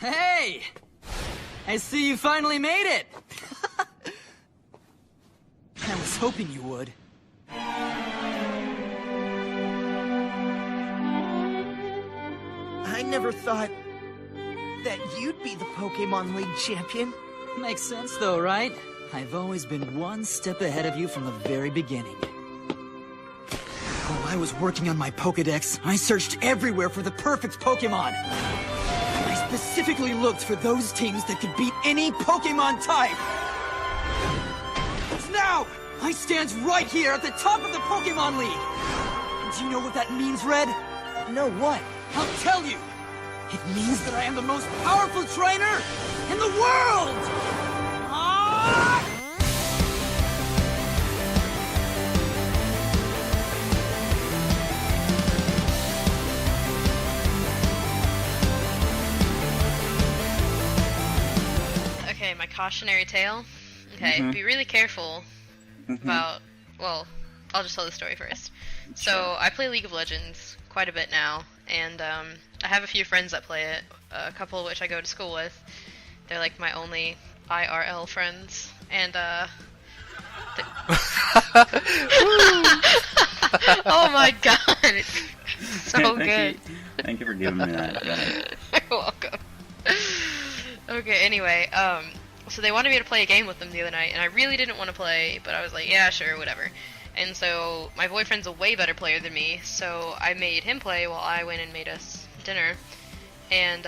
Hey! I see you finally made it! I was hoping you would. I never thought that you'd be the Pokemon League champion. Makes sense though, right? I've always been one step ahead of you from the very beginning. While I was working on my Pokedex, I searched everywhere for the perfect Pokemon. I specifically looked for those teams that could beat any Pokemon type. Now, I stand right here at the top of the Pokemon League. And do you know what that means, Red? No, what? I'll tell you. It means that I am the most powerful trainer in the world! Ah! Okay, my cautionary tale. Okay, be really careful about, well, I'll just tell the story first. So, I play League of Legends quite a bit now, and I have a few friends that play it, a couple of which I go to school with. They're like my only IRL friends, and oh my god, it's so good. Thank you for giving me that. You're welcome. Okay, anyway, so they wanted me to play a game with them the other night, and I really didn't want to play, but I was like, yeah, sure, whatever. And so my boyfriend's a way better player than me, so I made him play while I went and made us dinner. And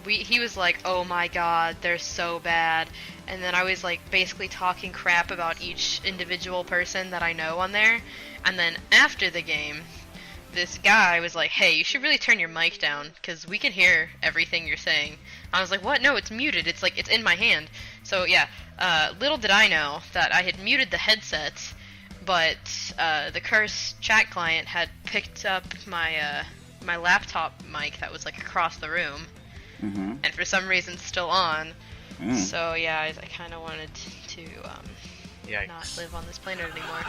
he was like, oh my god, they're so bad. And then I was like basically talking crap about each individual person that I know on there. And then after the game, this guy was like, hey, you should really turn your mic down, because we can hear everything you're saying. I was like, what? No, it's muted. It's like, it's in my hand. So yeah, little did I know that I had muted the headset, but the Curse chat client had picked up my my laptop mic that was like across the room, and for some reason still on. So yeah, I kind of wanted to not live on this planet anymore.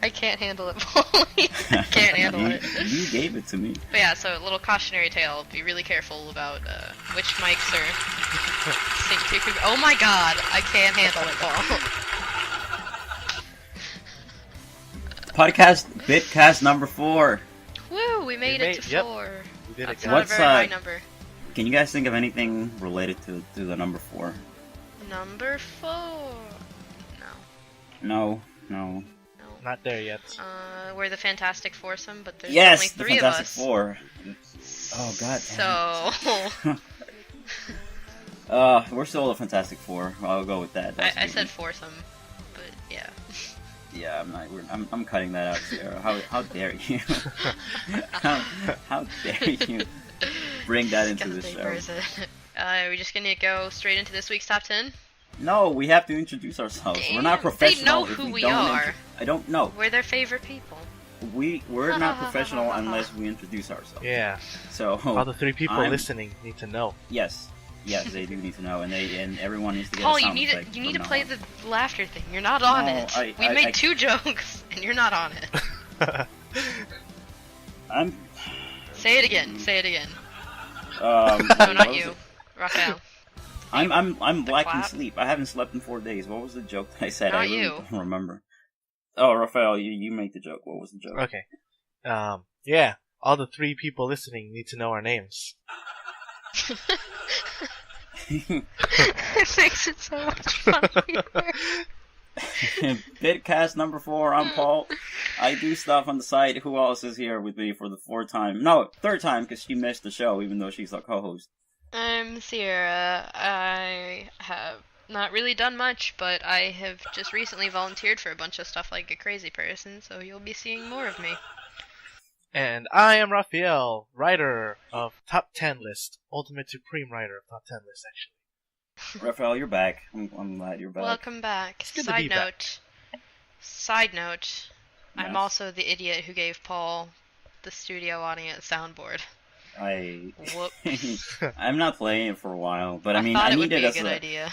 I can't handle it, Paulie. I can't handle it. You gave it to me. But yeah, so a little cautionary tale. Be really careful about which mics are synced to. Oh my god, I can't handle it, Paul. Podcast Bitcast number 4. Woo, we made it to 4. We did That's it. not a very high number. Can you guys think of anything related to the number 4? Number 4. No. Not there yet. We're the Fantastic Foursome, but there's Yes, only the 3 of Fantastic us. Four. Oh god. So We're still the Fantastic Four. I'll go with that. I said foursome, but yeah. Yeah, I'm cutting that out, Sierra. How dare you? how dare you bring that into the show? Are we just gonna go straight into this week's top 10? No, we have to introduce ourselves. We're not professional. They know if who we don't are. I don't know. We're their favorite people. We're not professional unless we introduce ourselves. Yeah. So all the 3 people listening need to know. Yes, they do need to know, and everyone needs to get Paul, a you sound need effect to from play now the laughter thing. You're not on No, it. I We made 2 jokes, and you're not on it. Say it again. Say it again. No, No, not you, Rafael. I'm lacking clap? sleep. I haven't slept in 4 days. What was the joke that I said? Not I really you. don't remember. Oh, Rafael, you make the joke. What was the joke? Okay. Yeah. All the 3 people listening need to know our names. It makes it so much funnier. Bitcast number 4. I'm Paul. I do stuff on the side. Who else is here with me for the 4th time? No, 3rd time, because she missed the show, even though she's the co-host. I'm Sierra. I have not really done much, but I have just recently volunteered for a bunch of stuff like a crazy person, so you'll be seeing more of me. And I am Rafael, writer of Top 10 List. Ultimate Supreme writer of Top 10 List, actually. Rafael, you're back. I'm glad you're back. Welcome back. It's good to be back. Side note, I'm Yes. also the idiot who gave Paul the studio audience soundboard. Whoops. I'm not playing it for a while, but I mean, thought I it need would it be a as good idea.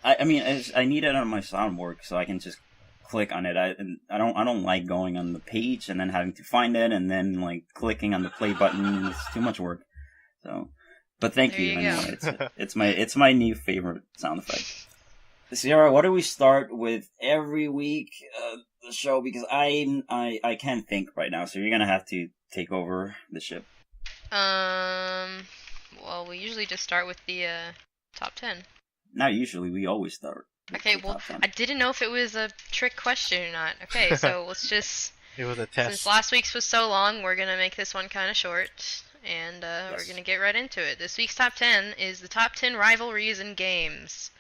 I mean, I need it on my soundboard so I can just click on it. I don't like going on the page and then having to find it and then like clicking on the play button. It's too much work. So, but thank There you. you Anyway, it's my new favorite sound effect. Sierra, what do we start with every week the show? Because I can't think right now, so you're gonna have to take over the ship. Well, we usually just start with the top 10. Not usually. We always start. with Okay, the well, top 10. I didn't know if it was a trick question or not. Okay, so let's just... It was a test. Since last week's was so long, we're gonna make this one kind of short, and Yes. we're gonna get right into it. This week's top 10 is the top 10 rivalries in games.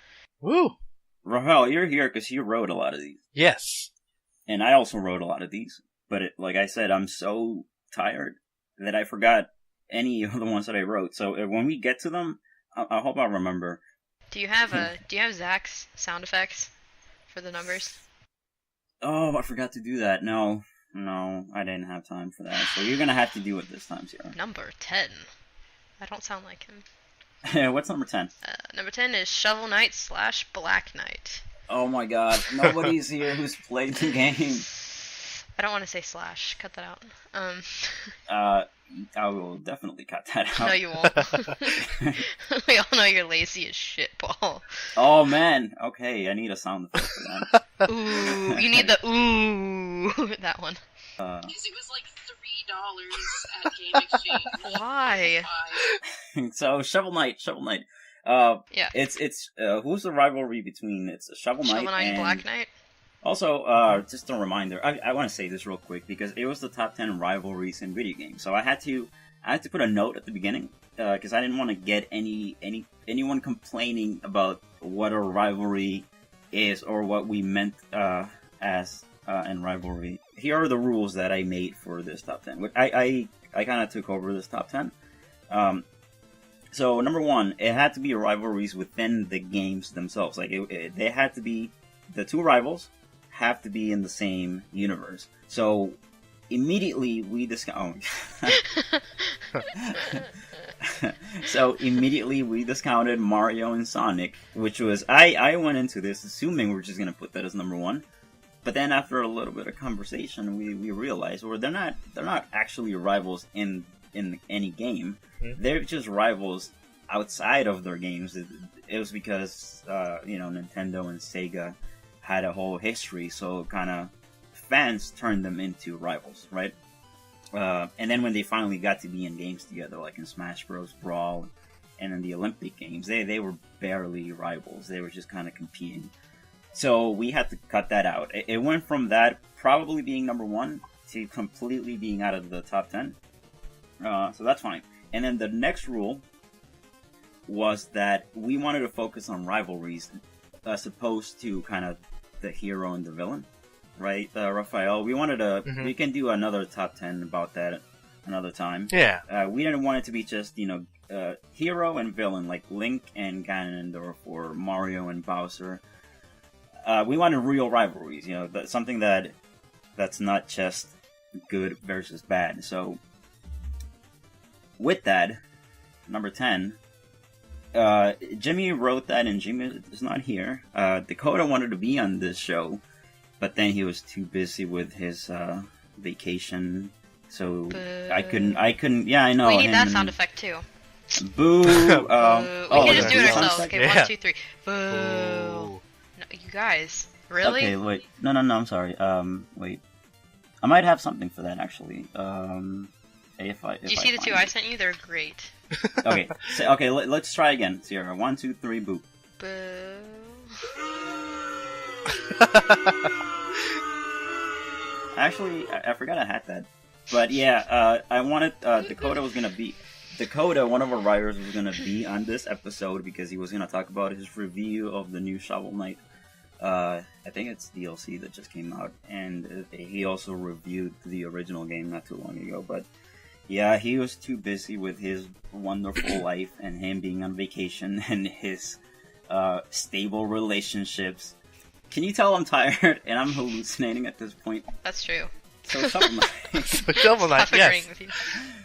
Woo! Rafael, you're here because you wrote a lot of these, Yes. and I also wrote a lot of these. But like I said, I'm so tired that I forgot any of the ones that I wrote. So when we get to them, I hope I remember. Do you have Zach's sound effects for the numbers? Oh, I forgot to do that. No, I didn't have time for that. So you're gonna have to do it this time, Sierra. Number 10. I don't sound like him. What's number 10? Number 10 is Shovel Knight / Black Knight. Oh my God, nobody's here who's played the game. I don't want to say slash. Cut that out. I will definitely cut that out. No, you won't. We all know you're lazy as shit, Paul. Oh man, okay, I need a sound effect for that. Ooh, you need the ooh, that one. Because it was like $3 at Game Exchange. Why? So Shovel Knight. Yeah. It's who's the rivalry between Shovel Knight Shovel Knight and Black Knight. Also, just a reminder, I want to say this real quick because it was the top 10 rivalries in video games. So I had to put a note at the beginning because I didn't want to get anyone complaining about what a rivalry is or what we meant as in rivalry. Here are the rules that I made for this top 10. I kind of took over this top 10. So number 1, it had to be rivalries within the games themselves. Like they had to be the two rivals have to be in the same universe. So immediately we discounted Mario and Sonic, which was I went into this assuming we're just gonna put that as number 1. But then after a little bit of conversation, we realized, well, they're not actually rivals in any game. Mm-hmm. They're just rivals outside of their games. It was because Nintendo and Sega had a whole history, so kind of fans turned them into rivals, right? And then when they finally got to be in games together, like in Smash Bros. Brawl and in the Olympic Games, they were barely rivals. They were just kind of competing. So we had to cut that out. It went from that probably being number 1 to completely being out of the top 10. So that's fine. And then the next rule was that we wanted to focus on rivalries as opposed to kind of the hero and the villain, right, Rafael? We wanted to. Mm-hmm. We can do another top 10 about that another time. Yeah. We didn't want it to be just hero and villain like Link and Ganondorf or Mario and Bowser. We wanted real rivalries, something that's not just good versus bad. So with that, number 10. Jimmy wrote that, and Jimmy is not here. Dakota wanted to be on this show, but then he was too busy with his vacation, so Boo. I couldn't. Yeah, I know. We need that sound effect too. Boo. Boo. We can just do it the sound ourselves. effect? Okay, Yeah. 1, 2, 3. Boo. Ooh. No, you guys, really? Okay, wait. No. I'm sorry. Wait. I might have something for that actually. If Do you see the two I sent you? They're great. Okay. Okay. Let's try again. Sierra. 1, 2, 3. Boo. Boo. Actually, I forgot I had that. But yeah, I wanted Dakota, one of our writers, was gonna be on this episode because he was gonna talk about his review of the new Shovel Knight. I think it's DLC that just came out, and he also reviewed the original game not too long ago. But yeah, he was too busy with his wonderful life and him being on vacation and his stable relationships. Can you tell I'm tired and I'm hallucinating at this point? That's true. So Shovel Knight. So Shovel Knight, Stop yes. agreeing with you.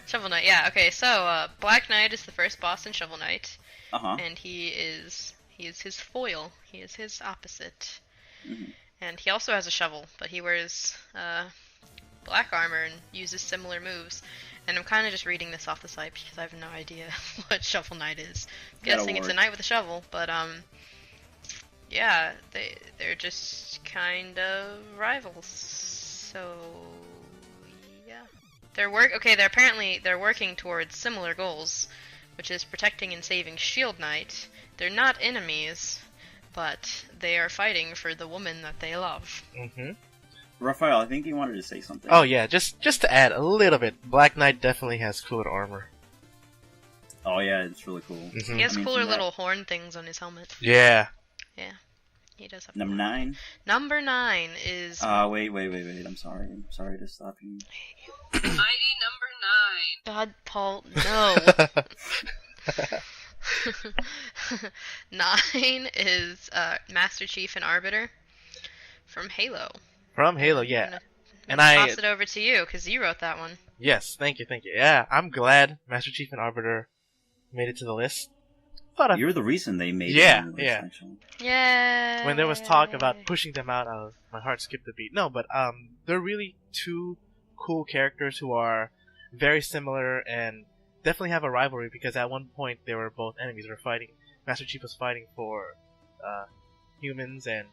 Shovel Knight, yeah. Okay, so Black Knight is the first boss in Shovel Knight, Uh-huh. and he is his foil. He is his opposite, Mhm. and he also has a shovel, but he wears black armor and uses similar moves. And I'm kind of just reading this off the site because I have no idea what Shovel Knight is. I'm guessing it's a knight with a shovel, but yeah, they're just kind of rivals. So yeah, they're working towards similar goals, which is protecting and saving Shield Knight. They're not enemies, but they are fighting for the woman that they love. Mm-hmm. Rafael, I think you wanted to say something. Oh yeah, just to add a little bit, Black Knight definitely has cooler armor. Oh yeah, it's really cool. Mm-hmm. He has cooler little horn things on his helmet. Yeah. Yeah, he does have. Number 9. Number 9 is. Wait. I'm sorry to stop you. Mighty number 9. God, Paul, no. 9 is Master Chief and Arbiter from Halo. From Halo, yeah. And Toss it over to you because you wrote that one. Yes, thank you. Yeah, I'm glad Master Chief and Arbiter made it to the list. You're the reason they made it. Yeah. Actually. Yeah. When there was talk about pushing them out, my heart skipped a beat. No, but they're really two cool characters who are very similar and definitely have a rivalry because at one point they were both enemies. They were fighting. Master Chief was fighting for humans and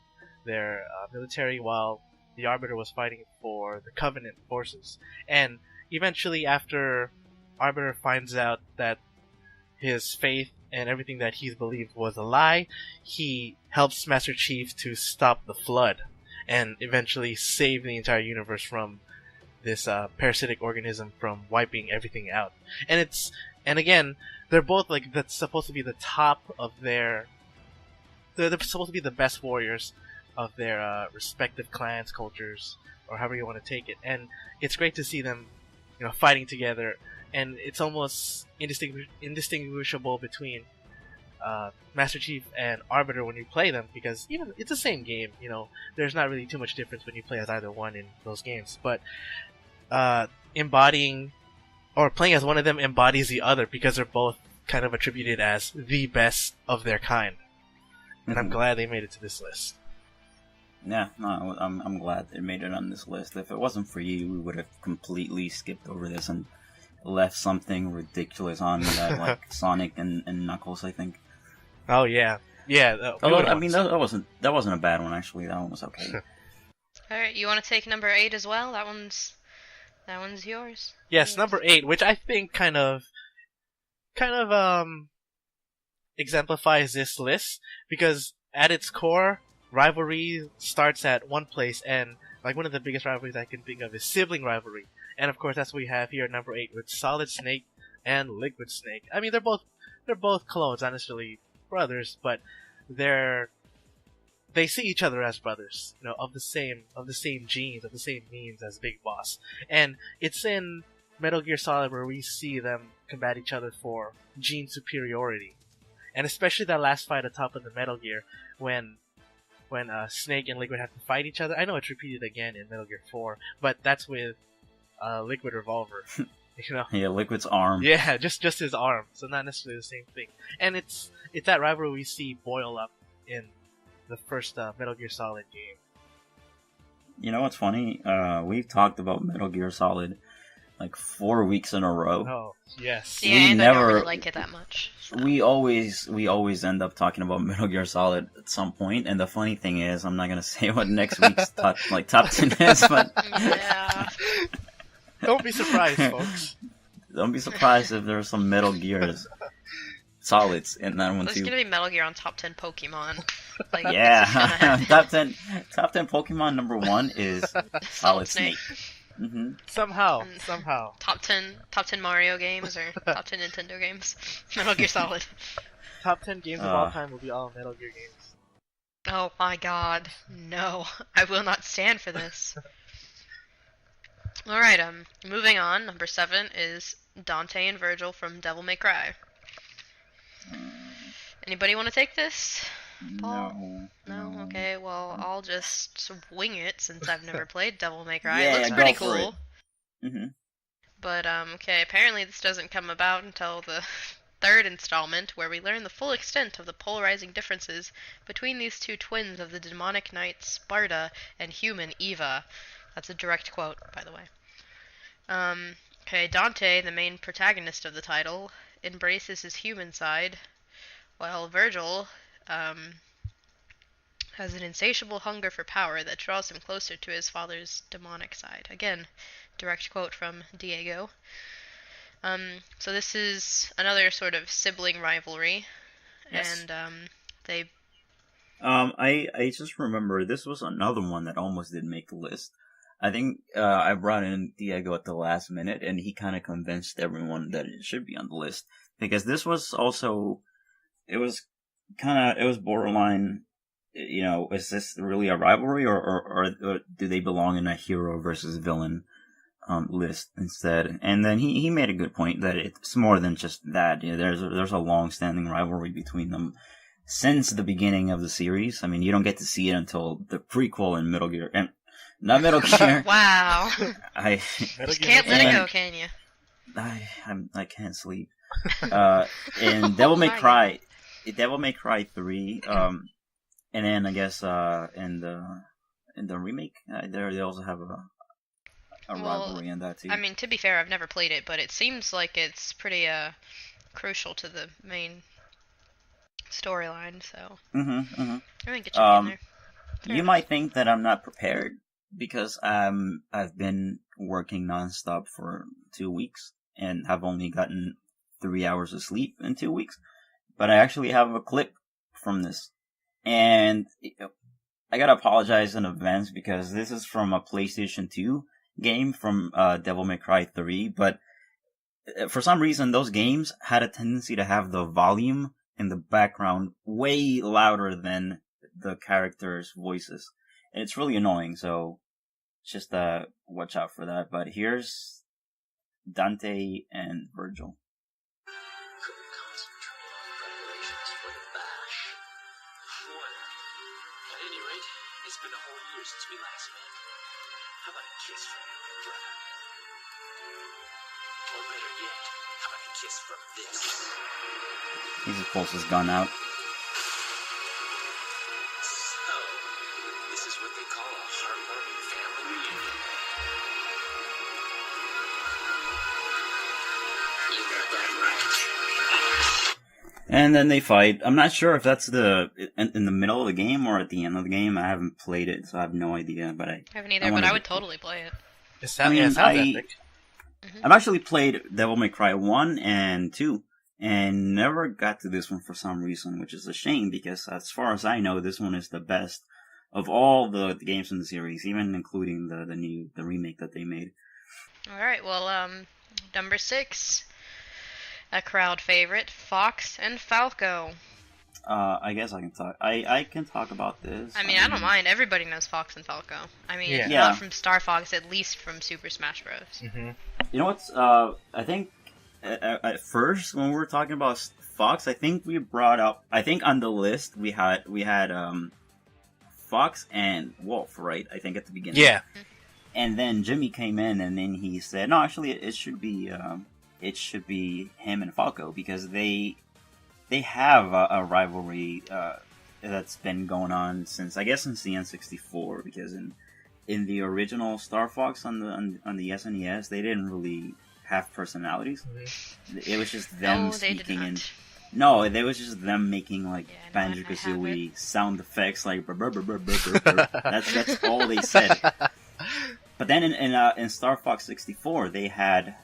their military, while the Arbiter was fighting for the Covenant forces. And eventually, after Arbiter finds out that his faith and everything that he believed was a lie, he helps Master Chief to stop the Flood and eventually save the entire universe from this parasitic organism from wiping everything out. And again, they're both like that's supposed to be the top of their. They're supposed to be the best warriors of their respective clans, cultures, or however you want to take it. And it's great to see them, fighting together. And it's almost indistinguishable between Master Chief and Arbiter when you play them, because even it's the same game. There's not really too much difference when you play as either one in those games. But embodying or playing as one of them embodies the other because they're both kind of attributed as the best of their kind. And I'm glad they made it to this list. Yeah, no, I'm glad they made it on this list. If it wasn't for you, we would have completely skipped over this and left something ridiculous on that, like Sonic and Knuckles, I think. Oh yeah, yeah. That wasn't a bad one actually. That one was okay. All right, you want to take number 8 as well? That one's yours. Yes, number 8, which I think kind of exemplifies this list because at its core, rivalry starts at one place, and like one of the biggest rivalries I can think of is sibling rivalry. And of course, that's what we have here at number 8 with Solid Snake and Liquid Snake. I mean, they're both clones, not necessarily brothers, but they see each other as brothers, of the same genes, of the same means as Big Boss. And it's in Metal Gear Solid where we see them combat each other for gene superiority, and especially that last fight atop of the Metal Gear when Snake and Liquid have to fight each other. I know it's repeated again in Metal Gear 4, but that's with Liquid Revolver. Yeah, Liquid's arm. Yeah, just his arm. So not necessarily the same thing. And it's that rivalry we see boil up in the first Metal Gear Solid game. You know what's funny? We've talked about Metal Gear Solid like 4 weeks in a row. Oh, yes. Yeah, and I don't really like it that much. So. We always end up talking about Metal Gear Solid at some point, and the funny thing is, I'm not gonna say what next week's top 10 is, but yeah. Don't be surprised, folks. Don't be surprised if there's some Metal Gears Solids in that one There's too. gonna be Metal Gear on top 10 Pokemon. Like, Yeah, top 10 Pokemon number 1 is Solid Snake. Mm-hmm. Somehow. Top 10 Mario games or top 10 Nintendo games. Metal Gear Solid. Top 10 games of all time will be all Metal Gear games. Oh my god, no. I will not stand for this. Alright, moving on. Number 7 is Dante and Virgil from Devil May Cry. Anybody want to take this? Paul? No? Okay, well, I'll just wing it since I've never played Devil May Cry. Yeah, it looks pretty go for cool. Mm-hmm. But, okay, apparently this doesn't come about until the third installment, where we learn the full extent of the polarizing differences between these two twins of the demonic knight Sparta and human Eva. That's a direct quote, by the way. Okay, Dante, the main protagonist of the title, embraces his human side, while Virgil has an insatiable hunger for power that draws him closer to his father's demonic side. Again, direct quote from Diego. So this is another sort of sibling rivalry, Yes. and they. I just remember this was another one that almost didn't make the list. I think I brought in Diego at the last minute, and he kind of convinced everyone that it should be on the list because this was also, it was borderline. You know, is this really a rivalry, or do they belong in a hero versus villain list instead? And then he made a good point that it's more than just that. You know, there's a long-standing rivalry between them since the beginning of the series. I mean, you don't get to see it until the prequel in Metal Gear, and not Metal Gear. Wow. I Just can't let it go, can you? I can't sleep. And Devil May Cry 3. And then I guess in the remake, they also have a rivalry in that too. I mean, to be fair, I've never played it, but it seems like it's pretty crucial to the main storyline. So I think it should be in there. You might think that I'm not prepared because I've been working nonstop for 2 weeks and have only gotten 3 hours of sleep in 2 weeks, but I actually have a clip from this. And I gotta apologize in advance because this is from a PlayStation 2 game from Devil May Cry 3, but for some reason those games had a tendency to have the volume in the background way louder than the characters' voices. And it's really annoying, so just watch out for that. But here's Dante and Virgil. Since we last met. How about a kiss from your brother? Or better yet, how about a kiss from this? He just pulls his gun out. So, this is what they call a heartwarming family reunion. You got that right. And then they fight. I'm not sure if that's in the middle of the game or at the end of the game. I haven't played it, so I have no idea. But I haven't either, but I would totally play it. It sounds epic. I've actually played Devil May Cry 1 and 2, and never got to this one for some reason, which is a shame because as far as I know, this one is the best of all the games in the series, even including the remake that they made. Alright, well, number 6. A crowd favorite, Fox and Falco. I guess I can talk. I can talk about this. I mean, I don't mind. Everybody knows Fox and Falco. I mean, if not from Star Fox, at least from Super Smash Bros. Mm-hmm. You know what's? I think at first when we were talking about Fox, I think we brought up. I think on the list we had Fox and Wolf, right? I think at the beginning. Yeah. And then Jimmy came in, and then he said, "No, actually, it should be him and Falco because they have a rivalry that's been going on since the N64. Because in the original Star Fox on the SNES, they didn't really have personalities. Mm-hmm. It was just them speaking and no, it was just them making like Banjo-Kazooie sound effects, like brr, brr, brr, brr, brr, brr. That's all they said. But then in Star Fox 64, they had.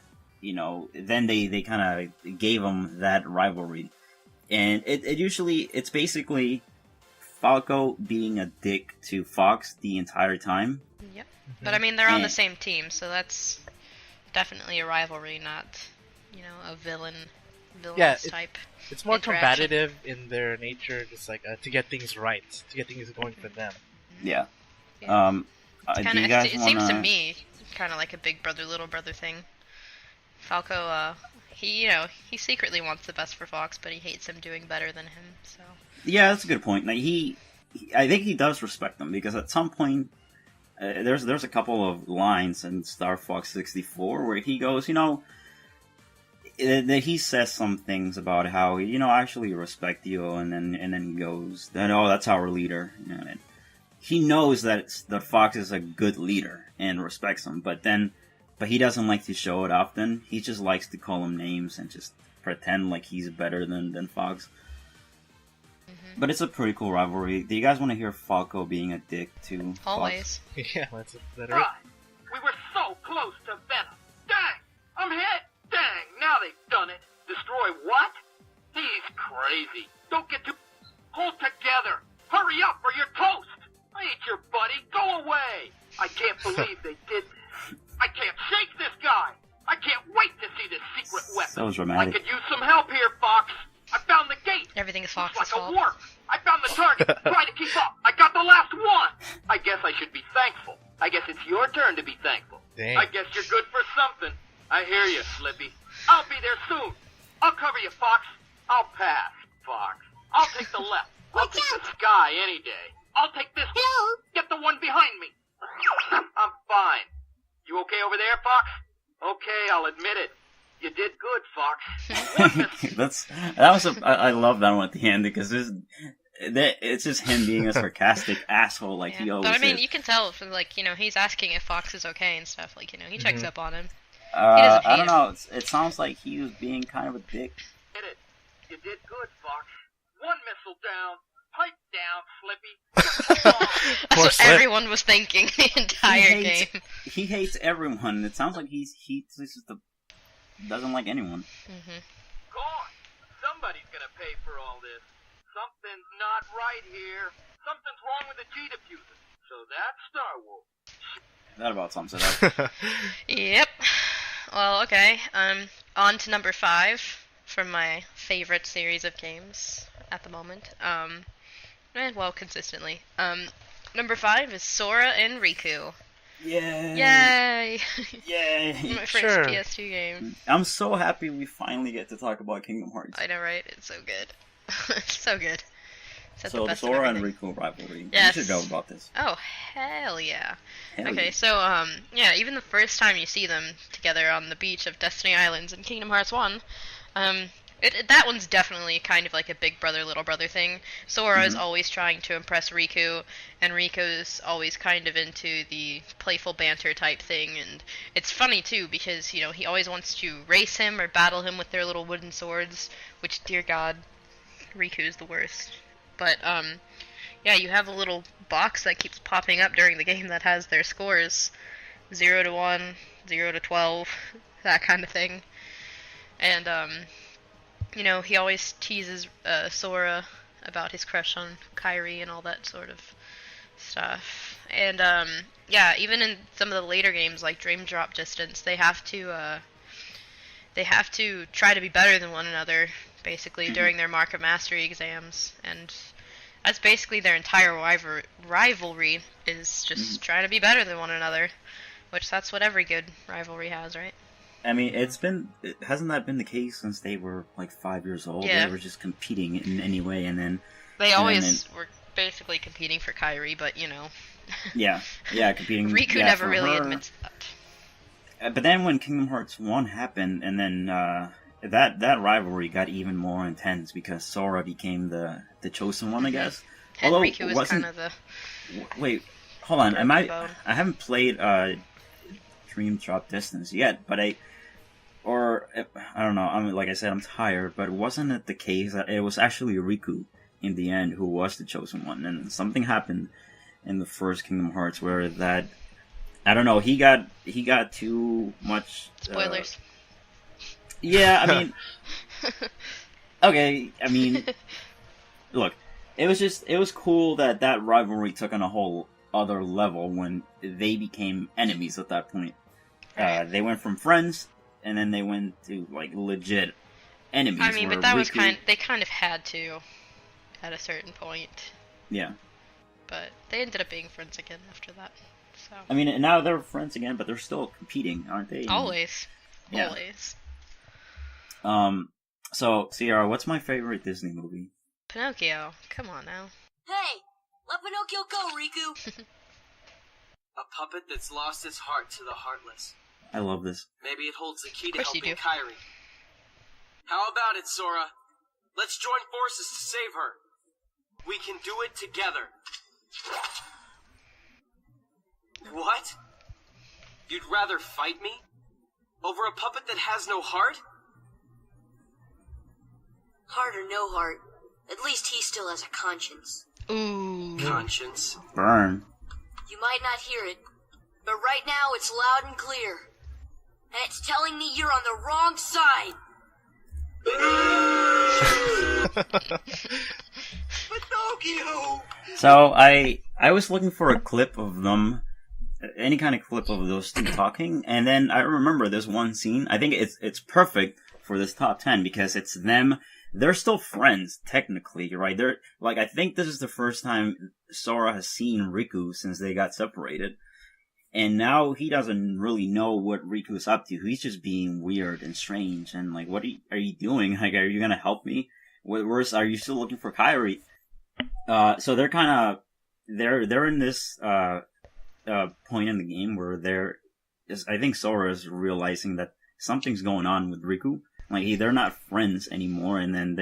Then they kind of gave them that rivalry. And it's basically Falco being a dick to Fox the entire time. Yep. But I mean, they're on the same team, so that's definitely a rivalry, not, a villainous type. It's more combative in their nature, just like to get things right, to get things going for them. Yeah. It seems to me kind of like a big brother, little brother thing. Falco, he secretly wants the best for Fox, but he hates him doing better than him. So yeah, that's a good point. Like I think he does respect them because at some point, there's a couple of lines in Star Fox 64 where he goes, he says some things about how I actually respect you, and then he goes, that's our leader. And he knows that Fox is a good leader and respects him, but then. but he doesn't like to show it often. He just likes to call him names and just pretend like he's better than Fox. But it's a pretty cool rivalry. Do you guys want to hear Falco being a dick to Fox? Always. Yeah, let's let Right. We were so close to Venom. Dang! I'm hit! Dang! Now they've done it. Destroy what? He's crazy. Don't get too... Hold together. Hurry up or you're toast. I ain't your buddy. Go away. I can't believe they did this. I can't shake this guy. I can't wait to see this secret weapon. So dramatic. I could use some help here, Fox. I found the gate. Everything is Looks Fox's like a fault. warp. I found the target. Try to keep up. I got the last one. I guess I should be thankful. I guess it's your turn to be thankful. Dang. I guess you're good for something. I hear you, Slippy. I'll be there soon. I'll cover you, Fox. I'll pass, Fox. I'll take the left. I'll take the sky any day. I'll take this one. Get the one behind me. I'm fine. You okay over there, Fox? Okay, I'll admit it. You did good, Fox. I love that one at the end because it's just him being a sarcastic asshole like he always But I mean, is. you can tell from he's asking if Fox is okay and stuff. Like, he checks up on him. I hate don't know. It sounds like he was being kind of a dick. Did it. You did good, Fox. One missile down. Pipe down, Slippy. That's Poor what Slip. everyone was thinking the entire game. He hates everyone. It sounds like he just doesn't like anyone. Go on. Somebody's gonna pay for all this. Something's not right here. Something's wrong with the G diffuser. So that's Star Wars. That about sums it up. Yep. Well, okay. On to number 5 from my favorite series of games at the moment. Consistently. Number 5 is Sora and Riku. Yay! Yay! Yay! My first Sure. PS2 game. I'm so happy we finally get to talk about Kingdom Hearts. I know, right? It's so good. It's so good. It's at So the best of Sora and everything. Riku rivalry. Yes. We should go about this. Oh, hell yeah. Hell Okay, yeah. so, even the first time you see them together on the beach of Destiny Islands in Kingdom Hearts 1, that one's definitely kind of like a big brother, little brother thing. Sora is always trying to impress Riku, and Riku's always kind of into the playful banter type thing, and it's funny too, because, he always wants to race him or battle him with their little wooden swords, which, dear God, Riku's the worst. But, you have a little box that keeps popping up during the game that has their scores. 0 to 1, 0 to 12, that kind of thing. And, he always teases Sora about his crush on Kairi and all that sort of stuff. And, even in some of the later games, like Dream Drop Distance, they have to try to be better than one another, basically, during their Mark of Mastery exams. And that's basically their entire rivalry, is just trying to be better than one another. Which, that's what every good rivalry has, right? I mean, hasn't that been the case since they were like 5 years old? Yeah. They were just competing in any way, and then They And always were basically competing for Kairi, but, yeah, competing. Riku yeah, never for really her. admits that. But then when Kingdom Hearts 1 happened, and then that rivalry got even more intense because Sora became the chosen one, I guess. And Although, Riku was wasn't- kind of the... Wait, hold on. broken bone. I haven't played Dream Drop Distance yet, but I don't know. I mean, like I said, I'm tired. But wasn't it the case that it was actually Riku in the end who was the chosen one, and something happened in the first Kingdom Hearts where that, I don't know, he got too much Spoilers. Yeah, I mean, okay, I mean, look, it was cool that rivalry took on a whole other level when they became enemies at that point. They went from friends, and then they went to, like, legit enemies. I mean, where but that was Riku- they kind of had to, at a certain point. Yeah. But they ended up being friends again after that. So I mean, and now they're friends again, but they're still competing, aren't they? always. Yeah. Always. So, Sierra, what's my favorite Disney movie? Pinocchio. Come on now. Hey, let Pinocchio go, Riku. A puppet that's lost its heart to the heartless. I love this. Maybe it holds the key to Of course you helping do. Kairi. How about it, Sora? Let's join forces to save her. We can do it together. What? You'd rather fight me? Over a puppet that has no heart? Heart or no heart, at least he still has a conscience. Ooh. Conscience. Burn. You might not hear it, but right now it's loud and clear. And it's telling me you're on the wrong side. Pinocchio! So I was looking for a clip of them, any kind of clip of those two talking, and then I remember this one scene. I think it's perfect for this top 10 because it's them. They're still friends technically, right? They're like, I think this is the first time Sora has seen Riku since they got separated. And now he doesn't really know what Riku's up to. He's just being weird and strange. And like, what are you doing? Like, are you gonna help me? Where's are you still looking for Kairi? So they're kind of they're in this point in the game where I think Sora is realizing that something's going on with Riku. Like they're not friends anymore, and then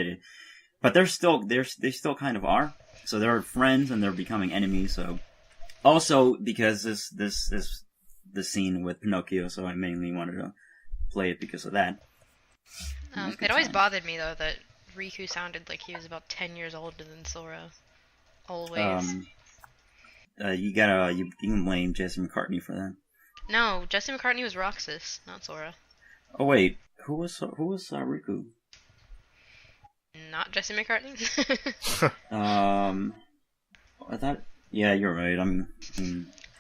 but they still kind of are. So they're friends and they're becoming enemies. So. Also, because this is the scene with Pinocchio, so I mainly wanted to play it because of that. It always bothered me though that Riku sounded like he was about 10 years older than Sora. Always. You can blame Jesse McCartney for that. No, Jesse McCartney was Roxas, not Sora. Oh wait, who was Riku? Not Jesse McCartney. I thought. Yeah, you're right.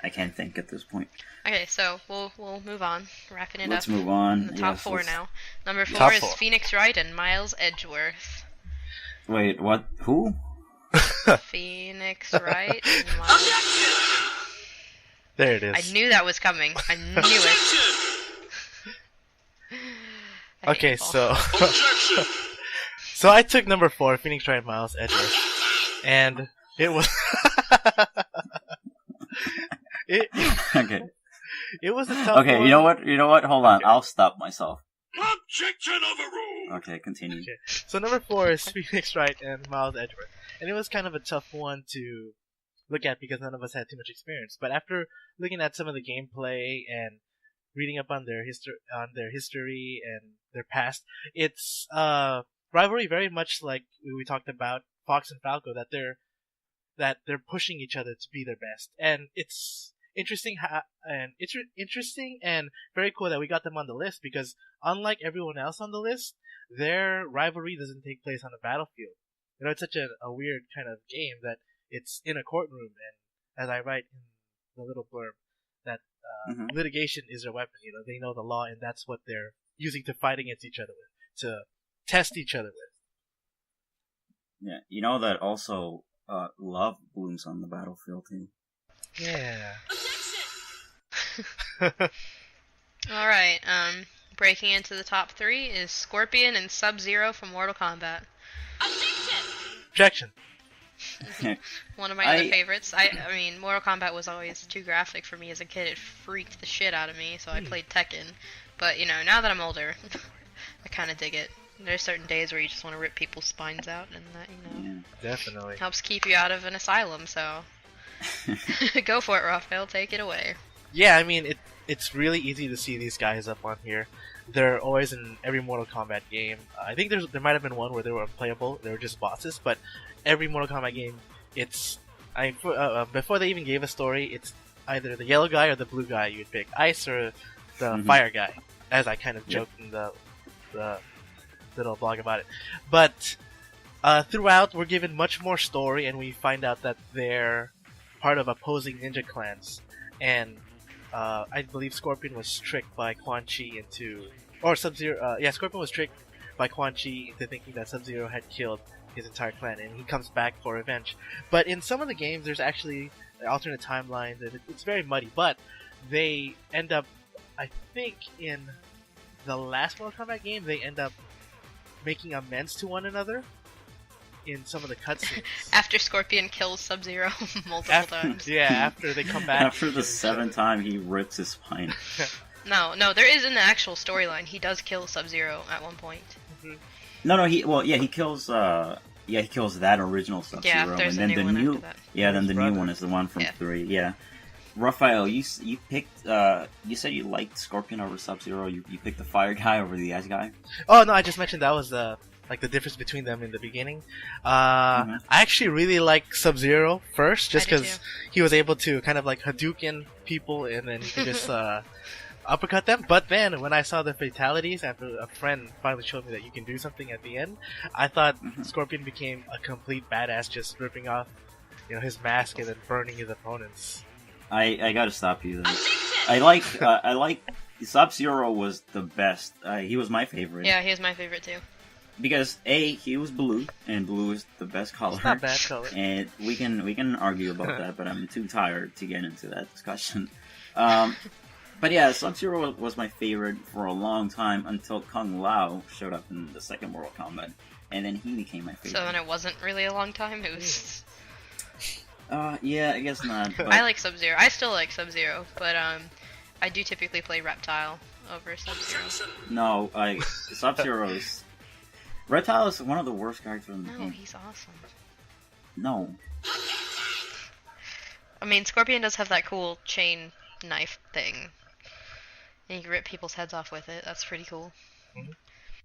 I can't think at this point. Okay, so we'll move on. Wrapping it Let's up. move on. The top four now. Number Top 4 is four. Phoenix Wright and Miles Edgeworth. Wait, what? Who? Phoenix Wright and Miles. There it is. I knew that was coming. I knew it. I hate Okay, you, Paul. so so I took number 4, Phoenix Wright, Miles Edgeworth, and it was Okay. It was a tough Okay, one. you know what? Hold on. Okay. I'll stop myself. Objection overruled! Okay, continue. Okay. So number 4 is Phoenix Wright and Miles Edgeworth, and it was kind of a tough one to look at because none of us had too much experience. But after looking at some of the gameplay and reading up on their history and their past, it's rivalry very much like we talked about Fox and Falco, that they're pushing each other to be their best, and it's interesting interesting and very cool that we got them on the list because unlike everyone else on the list, their rivalry doesn't take place on a battlefield. You know, it's such a weird kind of game that it's in a courtroom, and as I write in the little blurb, that litigation is their weapon. You know, they know the law, and that's what they're using to fight against each other with, to test each other with. Yeah, you know that also love blooms on the battlefield too. Yeah. Alright, breaking into the top 3 is Scorpion and Sub-Zero from Mortal Kombat. Objection. One of my other favorites. I mean, Mortal Kombat was always too graphic for me as a kid. It freaked the shit out of me, so I played Tekken. But, you know, now that I'm older, I kind of dig it. There's certain days where you just want to rip people's spines out, and that, you know, Definitely. helps keep you out of an asylum, so... Go for it, Rafael. Take it away. Yeah, I mean, it's really easy to see these guys up on here. They're always in every Mortal Kombat game. I think there might have been one where they were unplayable. They were just bosses, but every Mortal Kombat game, before they even gave a story, it's either the yellow guy or the blue guy you'd pick. Ice or the fire guy, as I kind of joked in the little blog about it. But throughout, we're given much more story, and we find out that they're part of opposing ninja clans, and I believe Scorpion was tricked by Quan Chi Sub-Zero. Scorpion was tricked by Quan Chi into thinking that Sub-Zero had killed his entire clan, and he comes back for revenge. But in some of the games, there's actually alternate timelines, and it's very muddy. But they end up, I think, in the last Mortal Kombat game, they end up making amends to one another in some of the cutscenes. After Scorpion kills Sub-Zero multiple times. Yeah, after they come back. After the 7th time, he rips his spine. No, there is in the actual storyline. He does kill Sub-Zero at one point. No, he kills. He kills that original Sub-Zero, Yeah, there's and then a new one after that. then the brother. new one is the one from 3. Yeah, Rafael, you picked you said you liked Scorpion over Sub-Zero. You picked the fire guy over the ice guy. Oh no, I just mentioned that was the difference between them in the beginning. I actually really like Sub-Zero first, just because he was able to kind of like Hadouken people and then he could just uppercut them. But then when I saw the fatalities after a friend finally showed me that you can do something at the end, I thought Scorpion became a complete badass, just ripping off his mask and then burning his opponents. I gotta stop you there. I like Sub-Zero was the best. He was my favorite. Yeah, he was my favorite too. Because he was blue, and blue is the best color. It's not bad color. And we can argue about that, but I'm too tired to get into that discussion. But yeah, Sub-Zero was my favorite for a long time until Kung Lao showed up in the second Mortal Kombat, and then he became my favorite. So then it wasn't really a long time. It was. Yeah, I guess not. But... I like Sub-Zero. I still like Sub-Zero, but I do typically play Reptile over Sub-Zero. No, Sub-Zero is... Reptile is one of the worst characters in the game. No, he's awesome. No. I mean, Scorpion does have that cool chain knife thing. And you can rip people's heads off with it. That's pretty cool.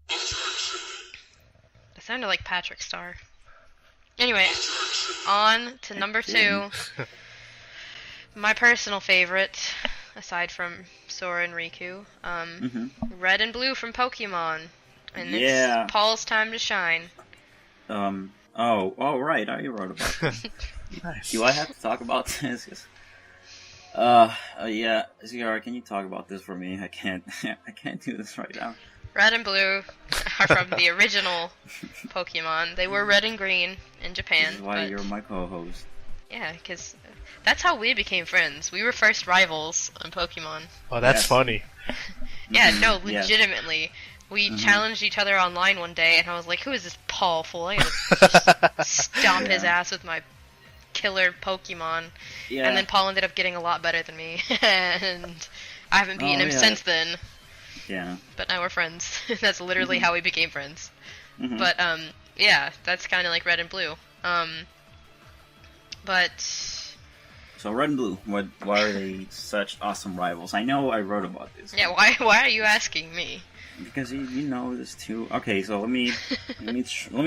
It sounded like Patrick Star. Anyway, on to number 2. My personal favorite, aside from Sora and Riku, Red and Blue from Pokemon. And it's Paul's time to shine. Oh, right, I wrote about this. Nice. Do I have to talk about this? Yeah, Ziara, can you talk about this for me? I can't do this right now. Red and Blue are from the original Pokemon. They were red and green in Japan. This is why you're my co-host. Yeah, because that's how we became friends. We were first rivals on Pokemon. Oh, that's funny. Yeah, no, legitimately. We challenged each other online one day, and I was like, who is this Paul fool? I gotta just stomp his ass with my killer Pokemon. Yeah. And then Paul ended up getting a lot better than me, and I haven't beaten him since then. Yeah. But now we're friends. That's literally how we became friends. But, yeah, that's kind of like Red and Blue. But... So Red and Blue, why are they such awesome rivals? I know I wrote about this. Yeah, why are you asking me? Because you know this too. Okay, so let me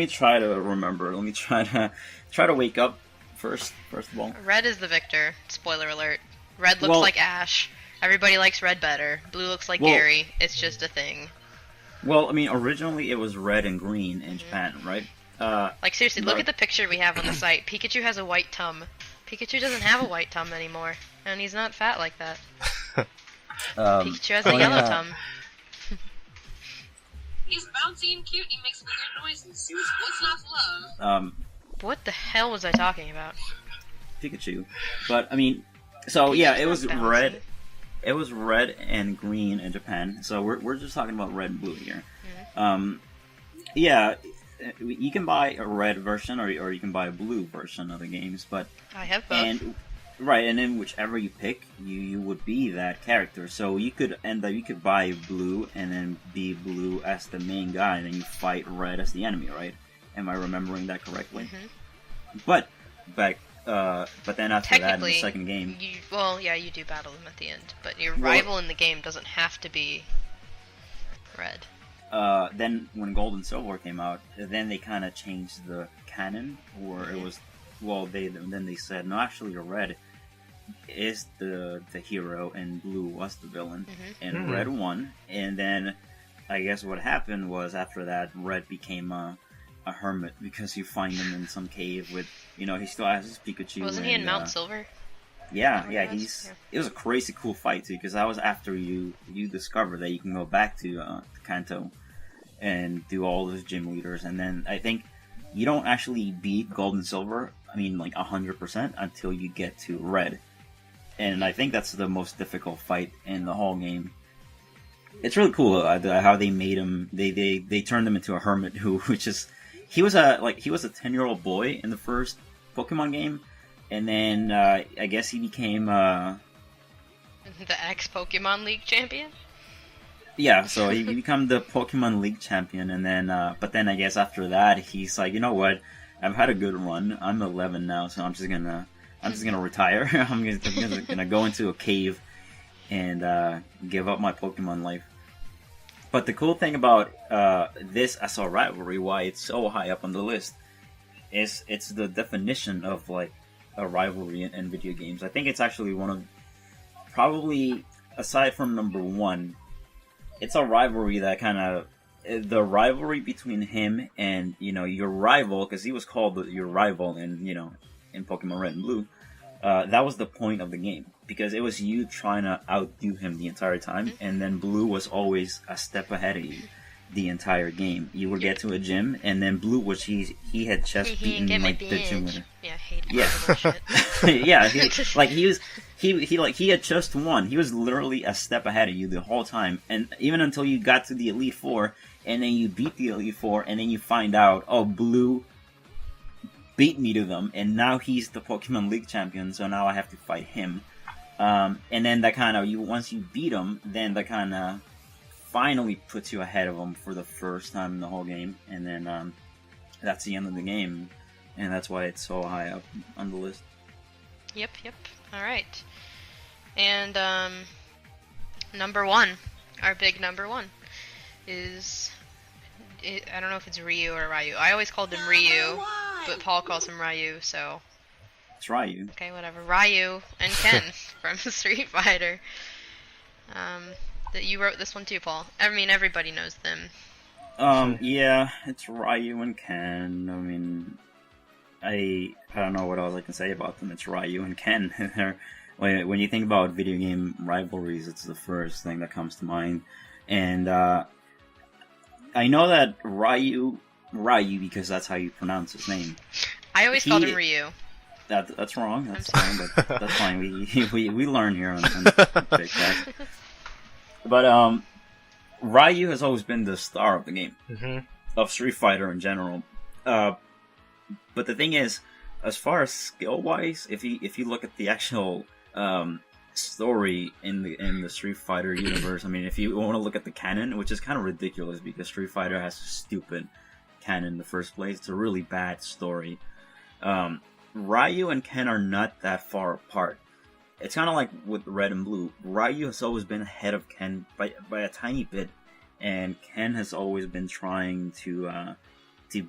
try to remember. Let me try to wake up first of all. Red is the victor. Spoiler alert. Red looks like Ash. Everybody likes Red better. Blue looks like Gary. It's just a thing. Well, I mean, originally it was red and green in Japan, right? Like seriously, look at the picture we have on the site. Pikachu has a white tum. Pikachu doesn't have a white tum anymore, and he's not fat like that. Pikachu has a yellow tum. He's bouncy and cute, and he makes weird noises. What's not to love? What the hell was I talking about? Pikachu. But, I mean, so Pikachu's yeah, it was bouncy. red. It was red and green in Japan, so we're just talking about red and blue here. Yeah, you can buy a red version or you can buy a blue version of the games, but... I have both. And then whichever you pick, you would be that character. So you could buy blue and then be blue as the main guy, and then you fight red as the enemy, right? Am I remembering that correctly? But then after that, in the second game... you do battle them at the end, but your rival in the game doesn't have to be red. Then when Gold and Silver came out, then they kind of changed the canon, or it was... Well, then they said, no, actually, red is the hero, and blue was the villain, and red won. And then I guess what happened was after that, red became a hermit because you find him in some cave with, he still has his Pikachu. Wasn't he in Mount Silver? Yeah. It was a crazy cool fight too, because that was after you discover that you can go back to Kanto and do all those gym leaders, and then I think you don't actually beat Gold and Silver, 100% until you get to Red. And I think that's the most difficult fight in the whole game. It's really cool how they made him. They turned him into a hermit he was a 10-year-old boy in the first Pokemon game, and then I guess he became the ex-Pokemon League champion. Yeah, so he became the Pokemon League champion, and then but then I guess after that he's like, you know what? I've had a good run. I'm 11 now, so I'm I'm just gonna retire. I'm just gonna go into a cave and give up my Pokemon life. But the cool thing about this as a rivalry, why it's so high up on the list, is it's the definition of like a rivalry in video games. I think it's actually one of, probably aside from number one, it's a rivalry that kind of, the rivalry between him and, you know, your rival, because he was called your rival in, you know, in Pokemon Red and Blue. That was the point of the game, because it was you trying to outdo him the entire time, and then Blue was always a step ahead of you the entire game. You would get to a gym, and then Blue, which he had just beaten like the gym winner. Yeah, I hate yeah, he had just won. He was literally a step ahead of you the whole time, and even until you got to the Elite Four, and then you beat the Elite Four, and then you find out, oh, Blue beat me to them, and now he's the Pokemon League champion, so now I have to fight him. And then that kind of, once you beat him, then that kind of finally puts you ahead of him for the first time in the whole game, and then that's the end of the game, and that's why it's so high up on the list. Yep. Alright. And, number one, our big number one, is, I don't know if it's Ryu or Ryu. I always called him Ryu, but Paul calls him Ryu, so... It's Ryu. Okay, whatever. Ryu and Ken from Street Fighter. That you wrote this one too, Paul. I mean, everybody knows them. Yeah, it's Ryu and Ken. I mean, I don't know what else I can say about them. It's Ryu and Ken. When you think about video game rivalries, it's the first thing that comes to mind. And I know that Ryu, because that's how you pronounce his name. I always called him Ryu. That's wrong. That's fine, but that's fine. We learn here on Big Cast. But Ryu has always been the star of the game, of Street Fighter in general. But the thing is, as far as skill wise, if you look at the actual story in the Street Fighter universe, I mean, if you want to look at the canon, which is kind of ridiculous because Street Fighter has a stupid canon in the first place. It's a really bad story. Ryu and Ken are not that far apart. It's kind of like with Red and Blue. Ryu has always been ahead of Ken by a tiny bit, and Ken has always been trying to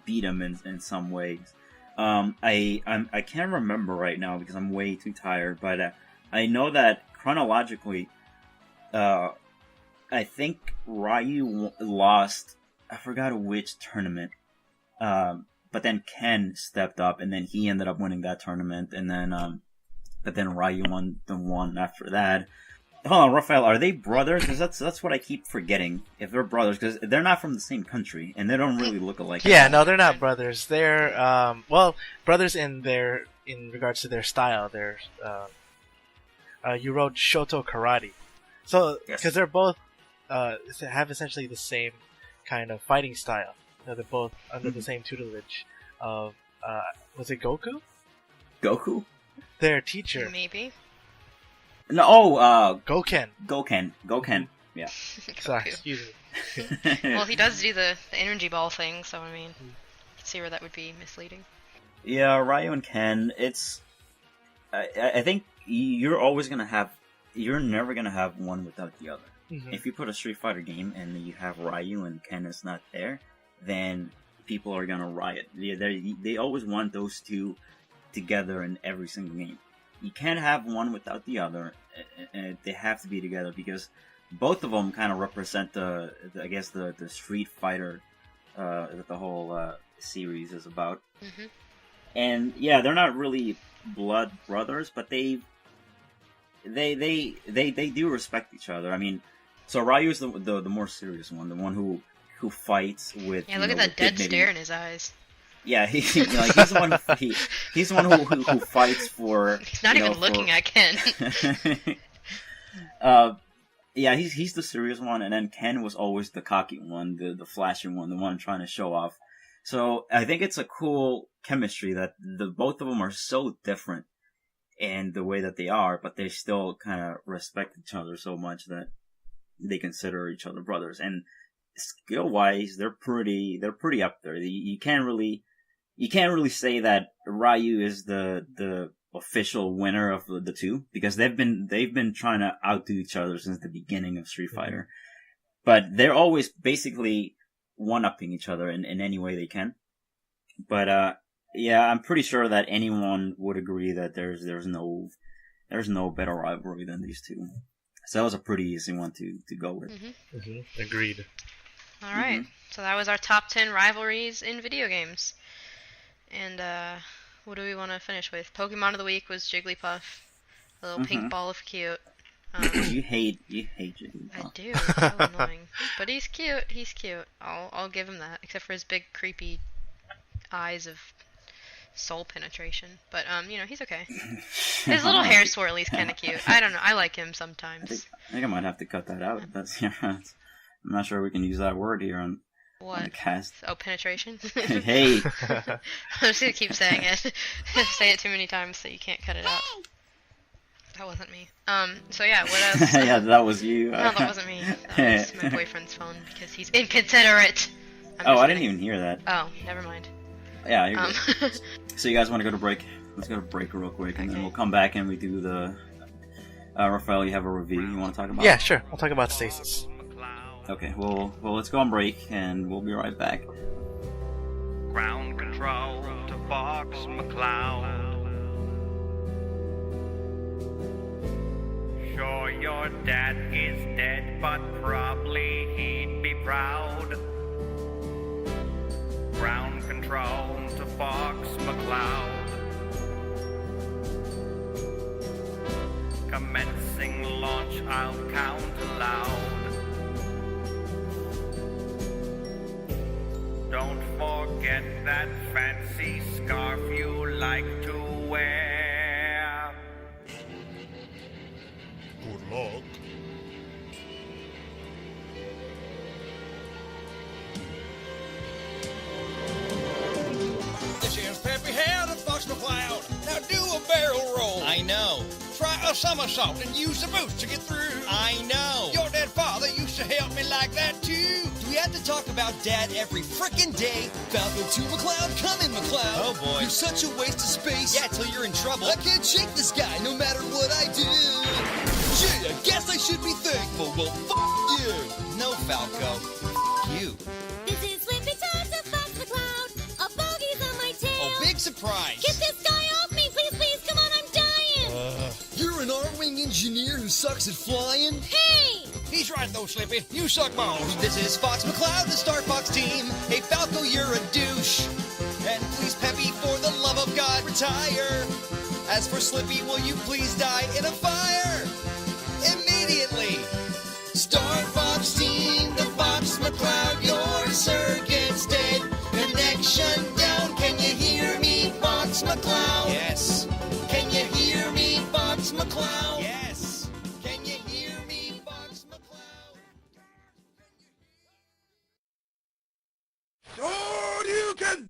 beat him in some ways. I can't remember right now because I'm way too tired, but I know that chronologically, I think Ryu lost. I forgot which tournament. But then Ken stepped up, and then he ended up winning that tournament, and then, but then Ryu won the one after that. Hold on, Rafael, are they brothers? Because that's what I keep forgetting. If they're brothers, because they're not from the same country, and they don't really look alike. Yeah, no, they're not brothers. They're brothers in regards to their style. They're you wrote Shoto Karate, so because they're both have essentially the same kind of fighting style. They're both under the same tutelage of, was it Goku? Goku? Their teacher. Maybe. No, Goken. Goken. Yeah. Sorry, excuse me. Well, he does do the energy ball thing, so I mean, I can see where that would be misleading. Yeah, Ryu and Ken, it's... I think you're never gonna have one without the other. If you put a Street Fighter game and you have Ryu and Ken is not there, then people are gonna riot. They always want those two together in every single game. You can't have one without the other. They have to be together because both of them kind of represent the Street Fighter that the whole series is about. And yeah, they're not really blood brothers, but they do respect each other. I mean, so Ryu's the more serious one, the one who fights with. Yeah, look at that dead stare in his eyes. Yeah, he's the one. He's the one who fights for. He's not even looking at Ken. Yeah, he's the serious one, and then Ken was always the cocky one, the flashy one, the one trying to show off. So I think it's a cool chemistry that both of them are so different in the way that they are, but they still kind of respect each other so much that they consider each other brothers. And skill wise, they're pretty up there. You can't really say that Ryu is the official winner of the two, because they've been trying to outdo each other since the beginning of Street Fighter, but they're always basically one-upping each other in any way they can. But yeah, I'm pretty sure that anyone would agree that there's no better rivalry than these two. So that was a pretty easy one to go with. Agreed. All right, so that was our top 10 rivalries in video games. And what do we want to finish with? Pokemon of the week was Jigglypuff, a little pink ball of cute. You hate Jigglypuff. I do. It's so annoying. But he's cute. He's cute. I'll give him that, except for his big creepy eyes of soul penetration. But you know, he's okay. His little hair swirly's kind of cute. I don't know. I like him sometimes. I think I might have to cut that out. I'm not sure we can use that word here on the cast. Oh, penetration? Hey! I'm just gonna keep saying it. Say it too many times so you can't cut it out. That wasn't me. So yeah, what else? Yeah, that was you. No, that wasn't me. That was my boyfriend's phone because he's inconsiderate. I didn't even hear that. Oh, never mind. Yeah, you're good. So you guys want to go to break? Let's go to break real quick, and then we'll come back and we do the... Rafael, you have a review you want to talk about? Yeah, sure. I'll talk about Stasis. Okay, well, let's go on break, and we'll be right back. Ground control to Fox McCloud. Sure, your dad is dead, but probably he'd be proud. Ground control to Fox McCloud. Commencing launch, I'll count aloud. Don't forget that fancy scarf you like to wear. Good luck. This is Peppy Head of Fox McCloud. Now do a barrel roll. I know. Try a somersault and use the boots to get through. I know. Your dead father used to help me like that too. Do we have to talk about Dad every frickin' day? Falco to McCloud, come in McCloud. Oh boy. You're such a waste of space. Yeah, till you're in trouble. I can't shake this guy no matter what I do. Gee, I guess I should be thankful. Well, you. No, Falco. You. This is Slippy Toes of Fox McCloud. A bogey's on my tail. Oh, big surprise. Get this guy off me, please, please. Come on, I'm dying. You're an R-Wing engineer who sucks at flying? Hey! He's right though, Slippy. You suck balls. This is Fox McCloud, the Star Fox team. Hey, Falco, you're a douche. And please, Peppy, for the love of God, retire. As for Slippy, will you please die in a fire? Immediately. Star Fox team, the Fox McCloud, your circuit's dead. Connection down, can you hear me, Fox McCloud? Yes. Can you hear me, Fox McCloud? Yes. Can you hear me, Fox McCloud? Shoryuken!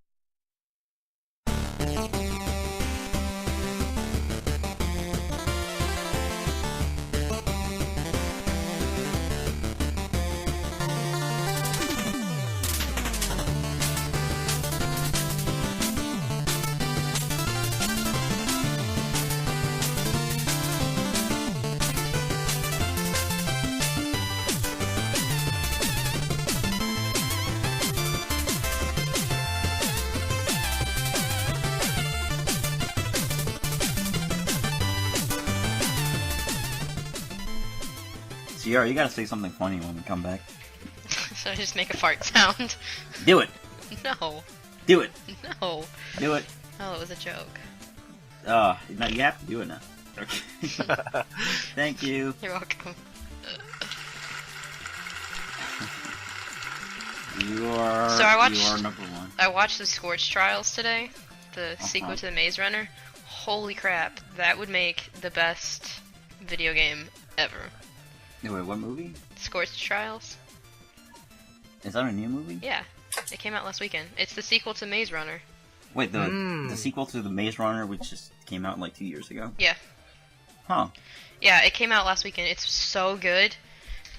Sierra, you gotta say something funny when we come back. Should I just make a fart sound? Do it! No. Do it! No. Do it! Oh, it was a joke. Now you have to do it now. Okay. Thank you. You're welcome. You are number one. I watched the Scorch Trials today, the sequel to the Maze Runner. Holy crap, that would make the best video game ever. Wait, what movie? Scorch Trials. Is that a new movie? Yeah, it came out last weekend. It's the sequel to Maze Runner. Wait, the sequel to the Maze Runner, which just came out like 2 years ago? Yeah. Huh. Yeah, it came out last weekend. It's so good.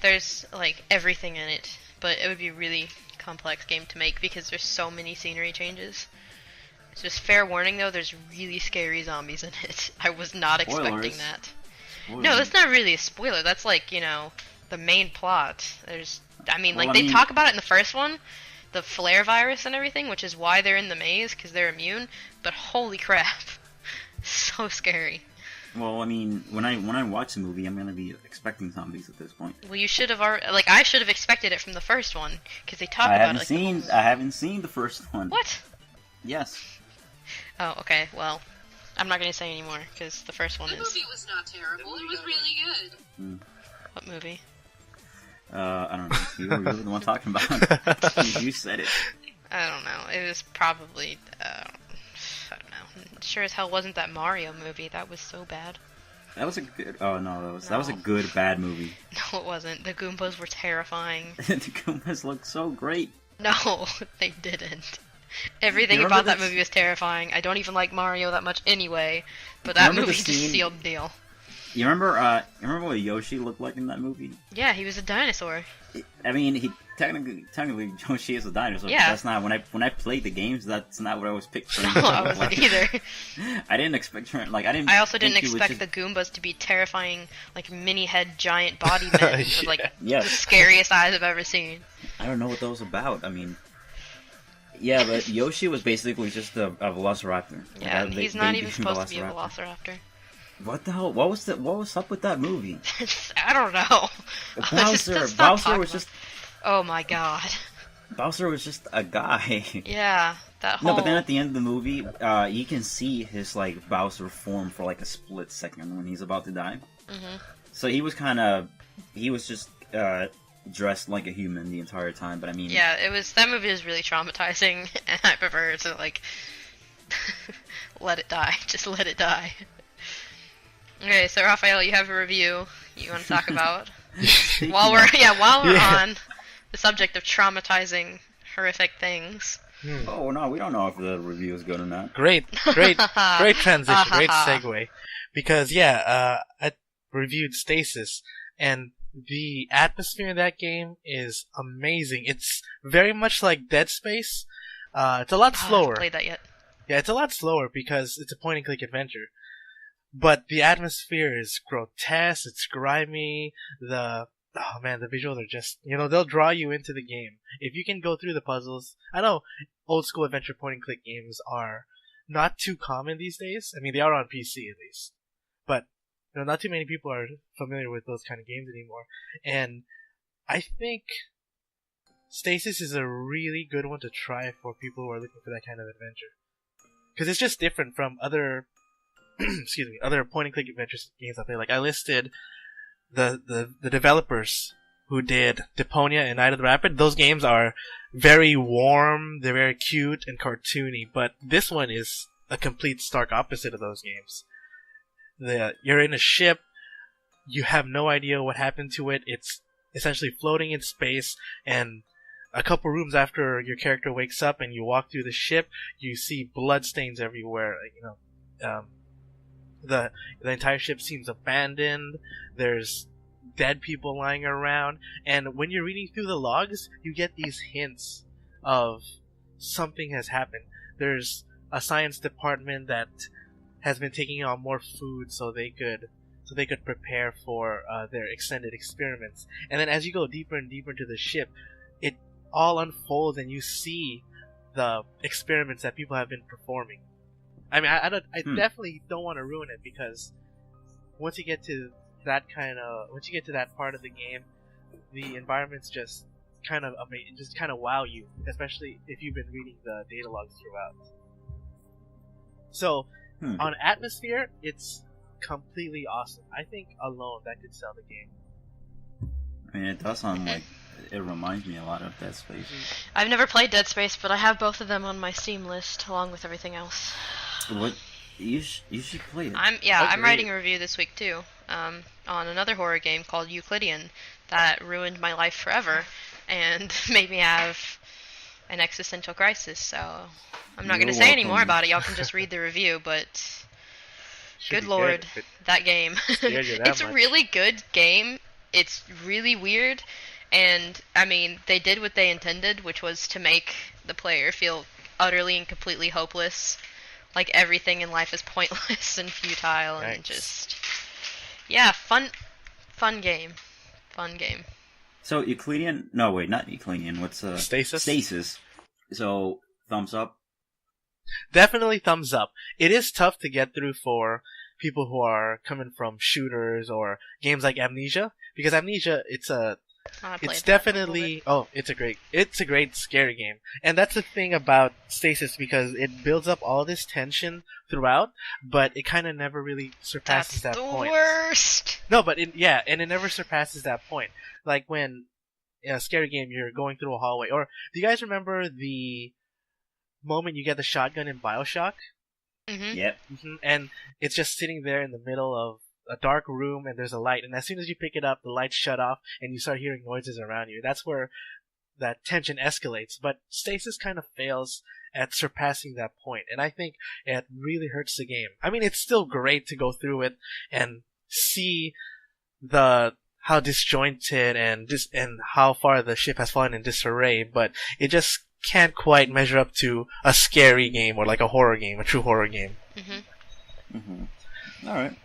There's like everything in it, but it would be a really complex game to make because there's so many scenery changes. Just fair warning though, there's really scary zombies in it. I was not expecting Spoilers. that. Spoilers. No, that's not really a spoiler. That's like, you know, the main plot. There's, I mean, Well, like I they mean- talk about it in the first one, the flare virus and everything, which is why they're in the maze because they're immune. But holy crap, so scary. Well, I mean, when I watch the movie, I'm gonna be expecting zombies at this point. Well, you should have already, like, I should have expected it from the first one because they talk about it. Like, I haven't seen the first one. What? Yes. Oh, okay. Well, I'm not gonna say anymore because the first one The is. movie was not terrible. It was really good. What movie? I don't know. You were the one talking about it. You said it. I don't know. It was probably. I don't know. Sure as hell wasn't that Mario movie. That was so bad. That was a good. Oh no, that was a good bad movie. No, it wasn't. The Goombas were terrifying. The Goombas looked so great. No, they didn't. Everything You about remember that this- movie was terrifying. I don't even like Mario that much anyway, but that Remember the movie just scene- sealed the deal. You remember what Yoshi looked like in that movie? Yeah, he was a dinosaur. I mean, he technically Yoshi is a dinosaur. Yeah. But that's not when I played the games. That's not what I was picturing. No, I wasn't either. I didn't expect her. Like I didn't. I also didn't think he was expect the Goombas to be terrifying, like mini head giant body men with like Yes. the scariest eyes I've ever seen. I don't know what that was about. I mean, yeah, but Yoshi was basically just a velociraptor. Yeah, Like, he's a not baby even supposed to be a velociraptor. What the hell? What was up with that movie? I don't know. Bowser. Stop Bowser talking was about- just. Oh my god. Bowser was just a guy. Yeah, that whole. No, but then at the end of the movie, you can see his like Bowser form for like a split second when he's about to die. Mhm. So he was just dressed like a human the entire time. But I mean, Yeah, that movie is really traumatizing, and I prefer to like let it die. Just let it die. Okay, so Rafael, you have a review you want to talk about while we're on the subject of traumatizing, horrific things. Oh no, we don't know if the review is good or not. Great transition, great segue. Because I reviewed Stasis, and the atmosphere in that game is amazing. It's very much like Dead Space. It's a lot I slower. haven't played that yet. Yeah, it's a lot slower because it's a point-and-click adventure. But the atmosphere is grotesque, it's grimy, the visuals are just, they'll draw you into the game. If you can go through the puzzles, I know old-school adventure point-and-click games are not too common these days. I mean, they are on PC at least. But, not too many people are familiar with those kind of games anymore. And I think Stasis is a really good one to try for people who are looking for that kind of adventure. Because it's just different from other other point-and-click adventure games out there. Like I listed the developers who did Deponia and Night of the Rapid. Those games are very warm, they're very cute and cartoony, but this one is a complete stark opposite of those games. You're in a ship, you have no idea what happened to it, it's essentially floating in space, and a couple rooms after your character wakes up and you walk through the ship, you see bloodstains everywhere. The entire ship seems abandoned. There's dead people lying around, and when you're reading through the logs, you get these hints of something has happened. There's a science department that has been taking on more food so they could prepare for their extended experiments. And then as you go deeper and deeper into the ship, it all unfolds and you see the experiments that people have been performing. I mean, I definitely don't want to ruin it, because once you get to that part of the game, the environments just kind of wow you, especially if you've been reading the data logs throughout. So, on atmosphere, it's completely awesome. I think alone that could sell the game. I mean, it does sound like it reminds me a lot of Dead Space. I've never played Dead Space, but I have both of them on my Steam list along with everything else. What? You should play it. I'm writing a review this week too, on another horror game called Euclidean that ruined my life forever and made me have an existential crisis. So I'm not going to say any more about it. Y'all can just read the review, but good lord, that game. It's a really good game. It's really weird, and I mean, they did what they intended, which was to make the player feel utterly and completely hopeless. Like everything in life is pointless and futile and just yeah, fun game. Fun game. So Euclidean? No, wait, not Euclidean. What's Stasis? Stasis. So thumbs up. Definitely thumbs up. It is tough to get through for people who are coming from shooters or games like Amnesia, because Amnesia it's definitely it's a great scary game, and that's the thing about Stasis, because it builds up all this tension throughout, but it kind of never really surpasses that point. Worst. No, but it never surpasses that point. Like when in a scary game you're going through a hallway, or do you guys remember the moment you get the shotgun in BioShock? Mm-hmm. Yep. Mm-hmm. And it's just sitting there in the middle of a dark room, and there's a light, and as soon as you pick it up, the lights shut off, and you start hearing noises around you. That's where that tension escalates. But Stasis kind of fails at surpassing that point, and I think it really hurts the game. I mean, it's still great to go through it and see how disjointed and how far the ship has fallen in disarray, but it just can't quite measure up to a scary game or like a horror game, a true horror game. All right.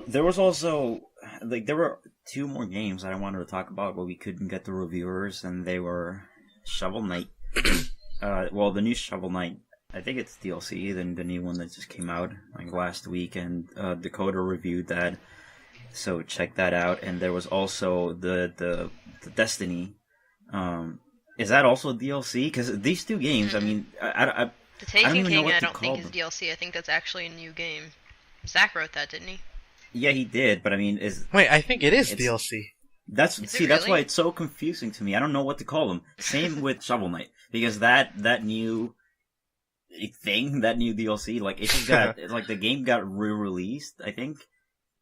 There was also there were two more games that I wanted to talk about, but we couldn't get the reviewers, and they were Shovel Knight. Well, the new Shovel Knight, I think it's DLC, the new one that just came out like last week, and Dakota reviewed that, so check that out. And there was also the Destiny. Is that also DLC? Because these two games, I mean, The Taken King, I don't think is DLC. I think that's actually a new game. Zach wrote that, didn't he? Yeah, he did, but I mean, wait, I think it is DLC. That's why it's so confusing to me. I don't know what to call them. Same with Shovel Knight, because that new thing, that new DLC, like it just got like the game got re-released, I think,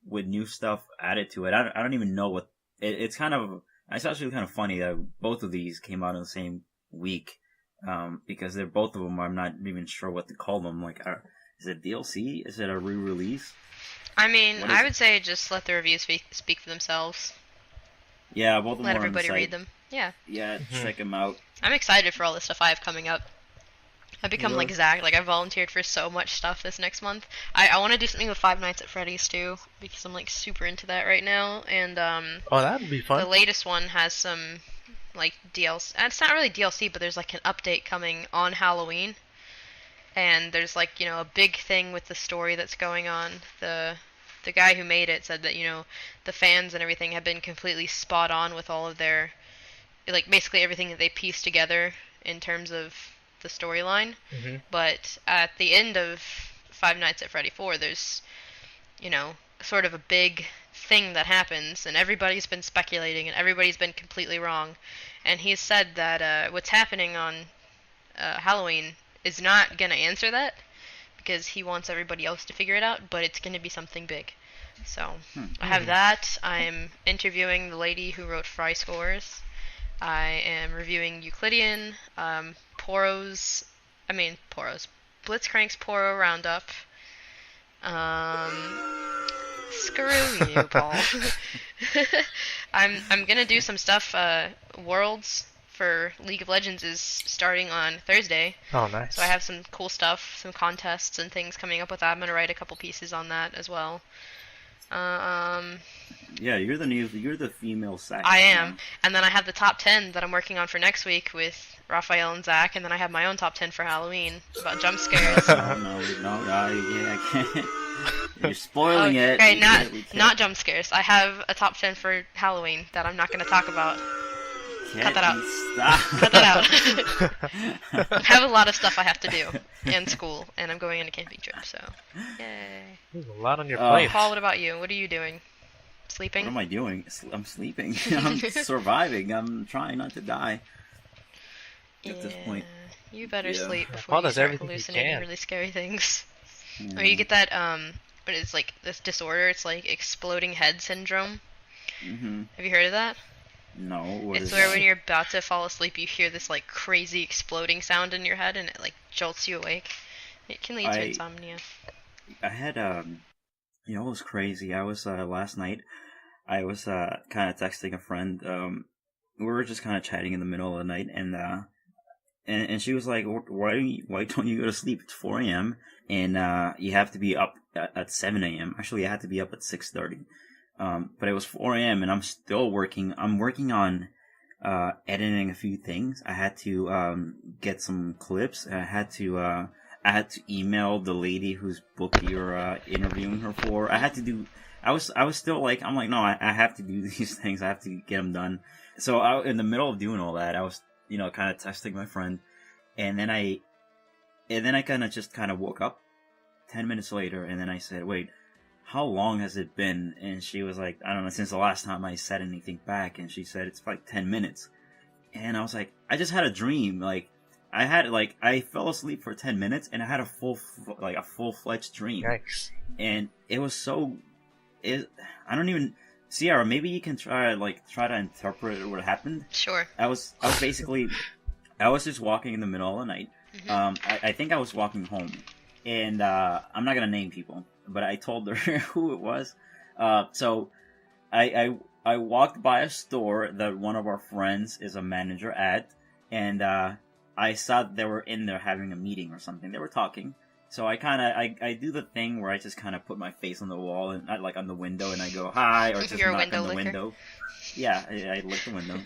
with new stuff added to it. I don't even know what it's kind of. It's actually kind of funny that both of these came out in the same week, because they're both of them. I'm not even sure what to call them. Like, is it DLC? Is it a re-release? I mean, I would say just let the reviews speak for themselves. Yeah, both of them. Let everybody read them. Yeah. Yeah, check them out. I'm excited for all the stuff I have coming up. I've become like Zach. Like, I volunteered for so much stuff this next month. I want to do something with Five Nights at Freddy's too, because I'm like super into that right now. And oh, that would be fun. The latest one has some like DLC. It's not really DLC, but there's like an update coming on Halloween. And there's like, you know, a big thing with the story that's going on. The guy who made it said that, you know, the fans and everything have been completely spot on with all of their, like, basically everything that they pieced together in terms of the storyline. Mm-hmm. But at the end of Five Nights at Freddy 4, there's, you know, sort of a big thing that happens, and everybody's been speculating, and everybody's been completely wrong. And he's said that what's happening on Halloween is not going to answer that, because he wants everybody else to figure it out, but it's going to be something big. So, I have that. I'm interviewing the lady who wrote Fry Scores. I am reviewing Euclidean, Blitzcrank's Poro Roundup. Screw you, Paul. I'm gonna do some stuff. Worlds for League of Legends is starting on Thursday. Oh, nice. So I have some cool stuff, some contests and things coming up with that. I'm gonna write a couple pieces on that as well. Yeah, you're the female Zach. I am, and then I have the top 10 that I'm working on for next week with Rafael and Zach, and then I have my own top 10 for Halloween about jump scares. I can't. You're spoiling it. Okay, not jump scares. I have a top 10 for Halloween that I'm not going to talk about. Cut that out. Cut that out. I have a lot of stuff I have to do and school, and I'm going on a camping trip, so yay. There's a lot on your plate. Paul, what about you? What are you doing? Sleeping? What am I doing? I'm sleeping. I'm surviving. I'm trying not to die. At this point. You better sleep before you start hallucinating really scary things. Yeah. Or you get that, but it's like this disorder, it's like exploding head syndrome. Mm-hmm. Have you heard of that? No, it's where when you're about to fall asleep, you hear this like crazy exploding sound in your head, and it like jolts you awake. It can lead to insomnia. I had it was crazy. I was last night. I was kind of texting a friend. We were just kind of chatting in the middle of the night, and and she was like, why don't you go to sleep? It's 4 a.m. and you have to be up at 7 a.m. Actually, I had to be up at 6:30. But it was 4 a.m. and I'm still working. I'm working on editing a few things. I had to get some clips. I had to email the lady whose book you're interviewing her for. I had to do. I was still like, I'm like, no, I have to do these things. I have to get them done. So in the middle of doing all that, I was, kind of texting my friend, and then I kind of woke up 10 minutes later, and then I said, wait, how long has it been? And she was like, I don't know, since the last time I said anything back. And she said, it's like 10 minutes. And I was like, I just had a dream. Like, I fell asleep for 10 minutes and I had a full-fledged dream. Yikes. And it was I don't even, Sierra, maybe you can try to interpret what happened. Sure. I was just walking in the middle of the night. Mm-hmm. I think I was walking home. And I'm not gonna name people, but I told her who it was. So I walked by a store that one of our friends is a manager at, and I saw that they were in there having a meeting or something. They were talking. So I do the thing where I just kind of put my face on the wall and like on the window, and I go hi, or just knock on the window. Yeah, I lick the window.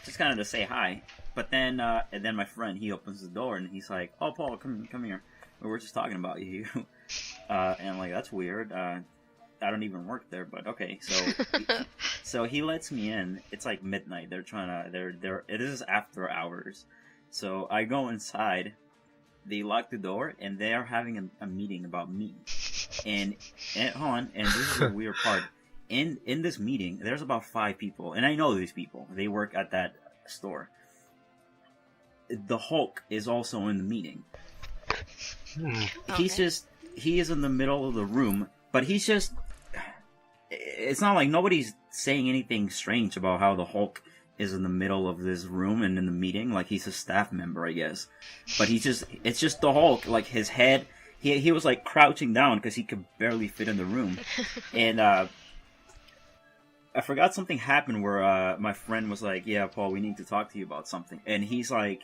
Just kind of to say hi. But then, and then my friend, he opens the door and he's like, "Oh, Paul, come here. We were just talking about you." And I'm like, "That's weird. I don't even work there, but okay." So he lets me in. It's like midnight. It is after hours. So I go inside. They lock the door and they are having a meeting about me. And hold on. And this is the weird part. In this meeting, there's about 5 people, and I know these people. They work at that store. The Hulk is also in the meeting. He is in the middle of the room, but it's not like nobody's saying anything strange about how the Hulk is in the middle of this room and in the meeting. Like, he's a staff member, I guess. But it's just the Hulk, like his head, he was like crouching down because he could barely fit in the room. And I forgot something happened where my friend was like, "Yeah, Paul, we need to talk to you about something." And he's like,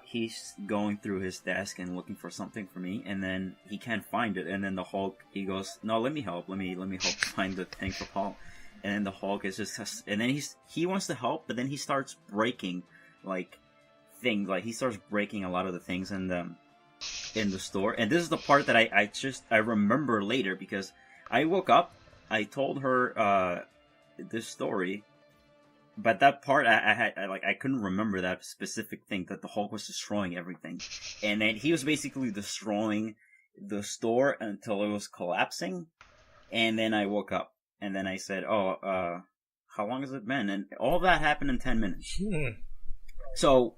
he's going through his desk and looking for something for me, and then he can't find it. And then the Hulk, he goes, "No, let me help. Let me help find the thing for Paul." And then the Hulk is just, and then he wants to help, but then he starts breaking like things. Like, he starts breaking a lot of the things in the store. And this is the part that I remember later, because I woke up, I told her this story, but that part I couldn't remember that specific thing, that the Hulk was destroying everything, and then he was basically destroying the store until it was collapsing. And then I woke up, and then I said, "Oh, how long has it been?" And all that happened in 10 minutes. So,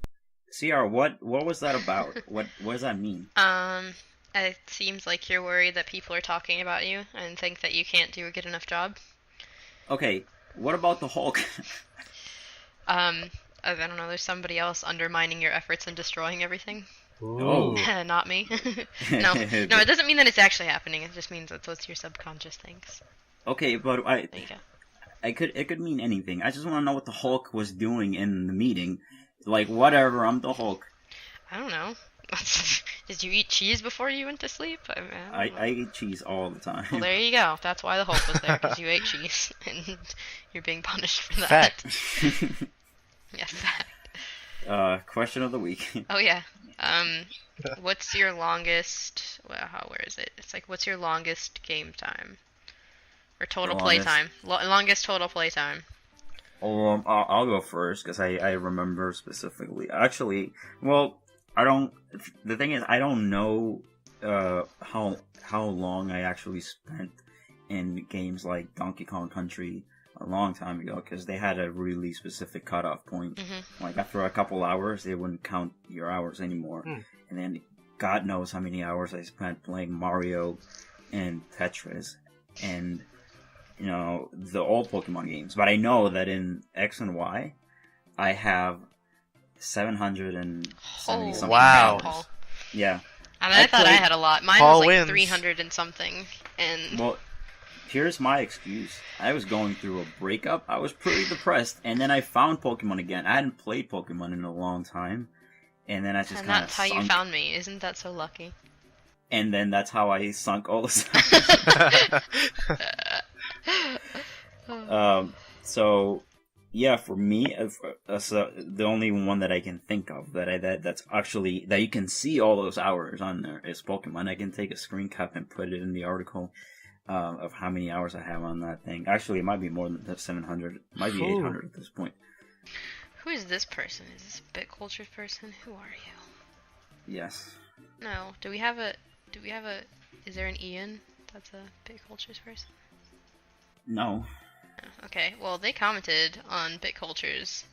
Sierra, what was that about? What does that mean? It seems like you're worried that people are talking about you and think that you can't do a good enough job. Okay, what about the Hulk? I don't know, there's somebody else undermining your efforts and destroying everything. Oh. Not me. No, it doesn't mean that it's actually happening. It just means that's what your subconscious thinks. Okay, but There you go. it could mean anything. I just want to know what the Hulk was doing in the meeting. Like, whatever, I'm the Hulk. I don't know. Did you eat cheese before you went to sleep? I eat cheese all the time. Well, there you go. That's why the Hulk was there, because you ate cheese, and you're being punished for that. Fact. Yes, fact. Question of the week. Oh, yeah. What's your longest... where is it? It's like, what's your longest game time? Or total playtime? Longest total playtime. I'll go first, because I remember specifically. Actually, well, I don't... The thing is, I don't know how long I actually spent in games like Donkey Kong Country a long time ago, because they had a really specific cutoff point. Mm-hmm. Like, after a couple hours, they wouldn't count your hours anymore. And then God knows how many hours I spent playing Mario and Tetris and, the old Pokemon games. But I know that in X and Y, I have 770 something Wow. hours. Yeah. I thought I had a lot. Mine Paul was like wins. 300 and something. And well, Here's my excuse. I was going through a breakup. I was pretty depressed, and then I found Pokemon again. I hadn't played Pokemon in a long time, and then I just kind of that's how you found me. Isn't that so lucky? And then that's how I sunk all the hours. So yeah, for me, the only one that I can think of that's actually that you can see all those hours on there is Pokemon. I can take a screen cap and put it in the article of how many hours I have on that thing. Actually, it might be more than 700. It might be 800 at this point. Who is this person? Is this a bit cultured person? Who are you? Yes. No. Do we have a? Is there an Ian? That's a bit cultures person. No. Okay, well, they commented on Bit Cultures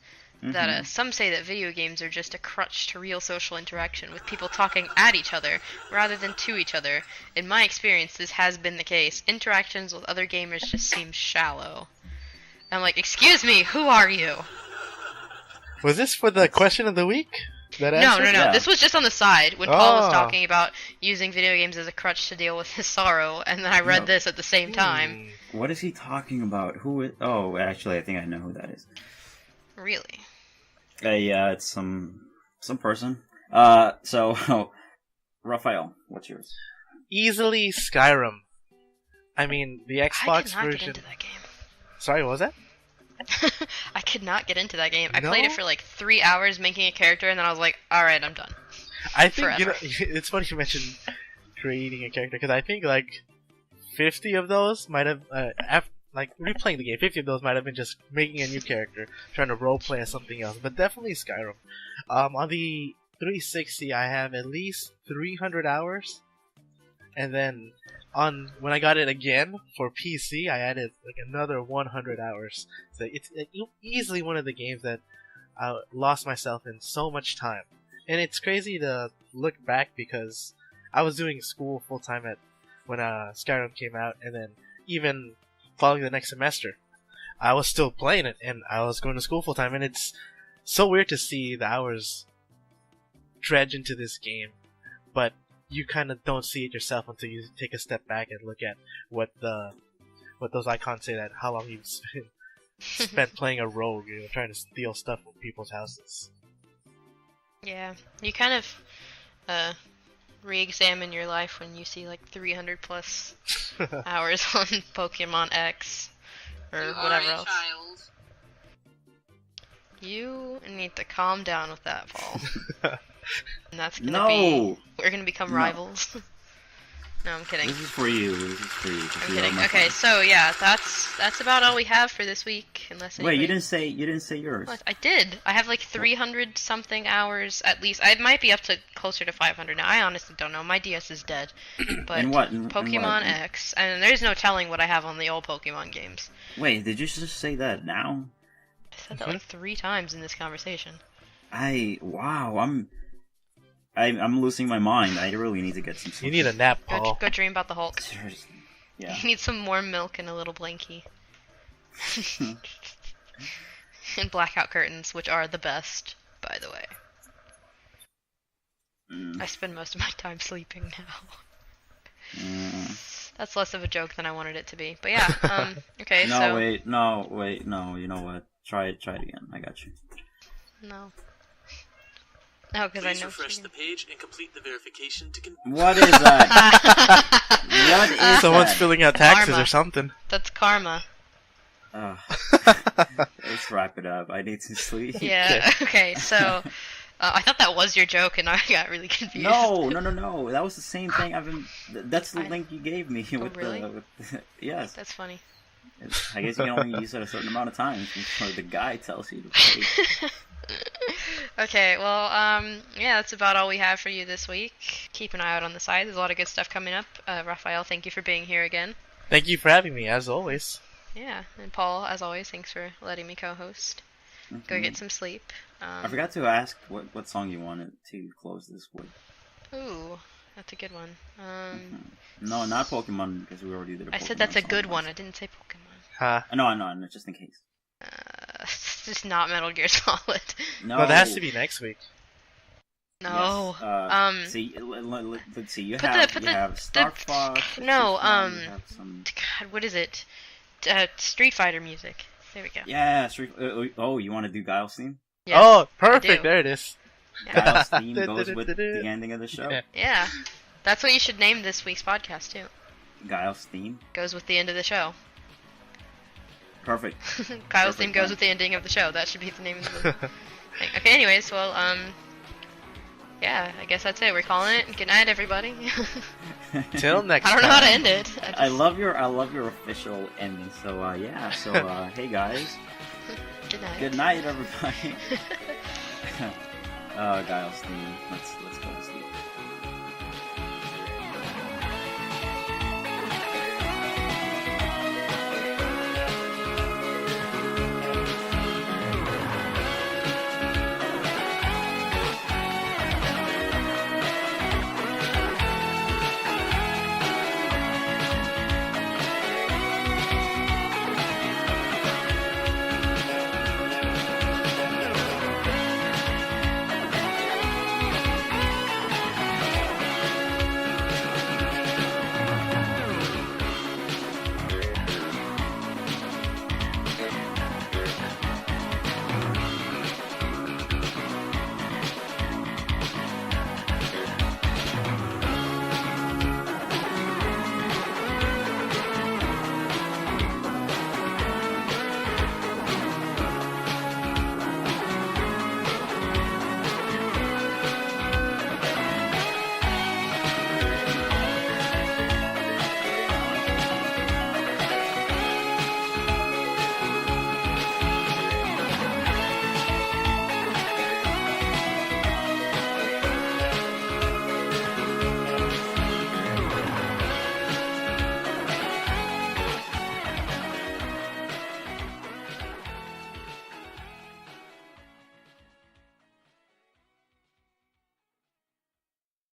that some say that video games are just a crutch to real social interaction, with people talking at each other rather than to each other. In my experience, this has been the case. Interactions with other gamers just seem shallow. I'm like, excuse me, who are you? Was this for the question of the week? No. Yeah. This was just on the side when Paul was talking about using video games as a crutch to deal with his sorrow, and then I read this at the same time. What is he talking about? Who is... Oh, actually, I think I know who that is. Really? Yeah, it's some person. So, Rafael, what's yours? Easily Skyrim. I mean, the Xbox I could not version... get into that game. Sorry, what was that? I could not get into that game. I played it for like 3 hours making a character, and then I was like, alright, I'm done. I think, it's funny you mentioned creating a character, because I think like 50 of those might have, replaying the game, 50 of those might have been just making a new character, trying to roleplay as something else, but definitely Skyrim. On the 360, I have at least 300 hours, and then when I got it again for PC, I added like another 100 hours. So it's easily one of the games that I lost myself in so much time. And it's crazy to look back because I was doing school full time when Skyrim came out, and then even following the next semester, I was still playing it, and I was going to school full time. And it's so weird to see the hours dredge into this game, but you kind of don't see it yourself until you take a step back and look at what those icons say, that how long you've spent playing a rogue, trying to steal stuff from people's houses. Yeah, you kind of re-examine your life when you see like 300 plus hours on Pokemon X or whatever else. Child. You need to calm down with that, Paul. And that's gonna we're gonna become rivals. No, I'm kidding. This is for you. I'm kidding. Okay, so yeah, that's about all we have for this week. Unless wait, you didn't say yours. What? I did. I have like 300 something hours at least. I might be up to closer to 500 now. I honestly don't know. My DS is dead. But Pokemon X, and there's no telling what I have on the old Pokemon games. Wait, did you just say that now? I said that like 3 times in this conversation. I'm losing my mind. I really need to get some sleep. You need a nap, Paul. Go dream about the Hulk. Seriously. Yeah. You need some more milk and a little blankie. And blackout curtains, which are the best, by the way. I spend most of my time sleeping now. That's less of a joke than I wanted it to be. But yeah, okay, no, wait, you know what? Try it again. I got you. No. Oh, because I know. Please refresh the page and complete the verification to What is that? What is Someone's that? filling out taxes Karma. or something. That's karma. Let's wrap it up. I need to sleep. Yeah, okay, so I thought that was your joke and I got really confused. No. That was the same thing. That's the link you gave me. Really? Yes. That's funny. I guess you can only use it a certain amount of times before the guy tells you to play. Okay, well, yeah, that's about all we have for you this week. Keep an eye out on the side. There's a lot of good stuff coming up. Rafael, thank you for being here again. Thank you for having me, as always. Yeah, and Paul, as always, thanks for letting me co-host. Go get some sleep. I forgot to ask what song you wanted to close this with. Ooh, that's a good one. No, not Pokemon, because we already did a Pokemon. I said that's a good one. I didn't say Pokemon. Huh? No, just in case. It's just not Metal Gear Solid. No, that has to be next week. No. Yes. Let's see. You have Star Fox. No. You have some... God, what is it? Street Fighter music. There we go. Yeah. Oh, you want to do Guile's theme? Yes, oh, perfect. There it is. Yeah. Guile's theme goes with the ending of the show. Yeah. That's what you should name this week's podcast too. Guile's theme goes with the end of the show. Perfect. Kyle's theme goes with the ending of the show. That should be the name of the thing. Okay, anyways, well, yeah, I guess that's it. We're calling it. Good night, everybody. Till next time. I don't know how to end it. I love your official ending. So yeah. So hey guys. Good night. Good night, everybody. Guile's theme. Let's go to sleep.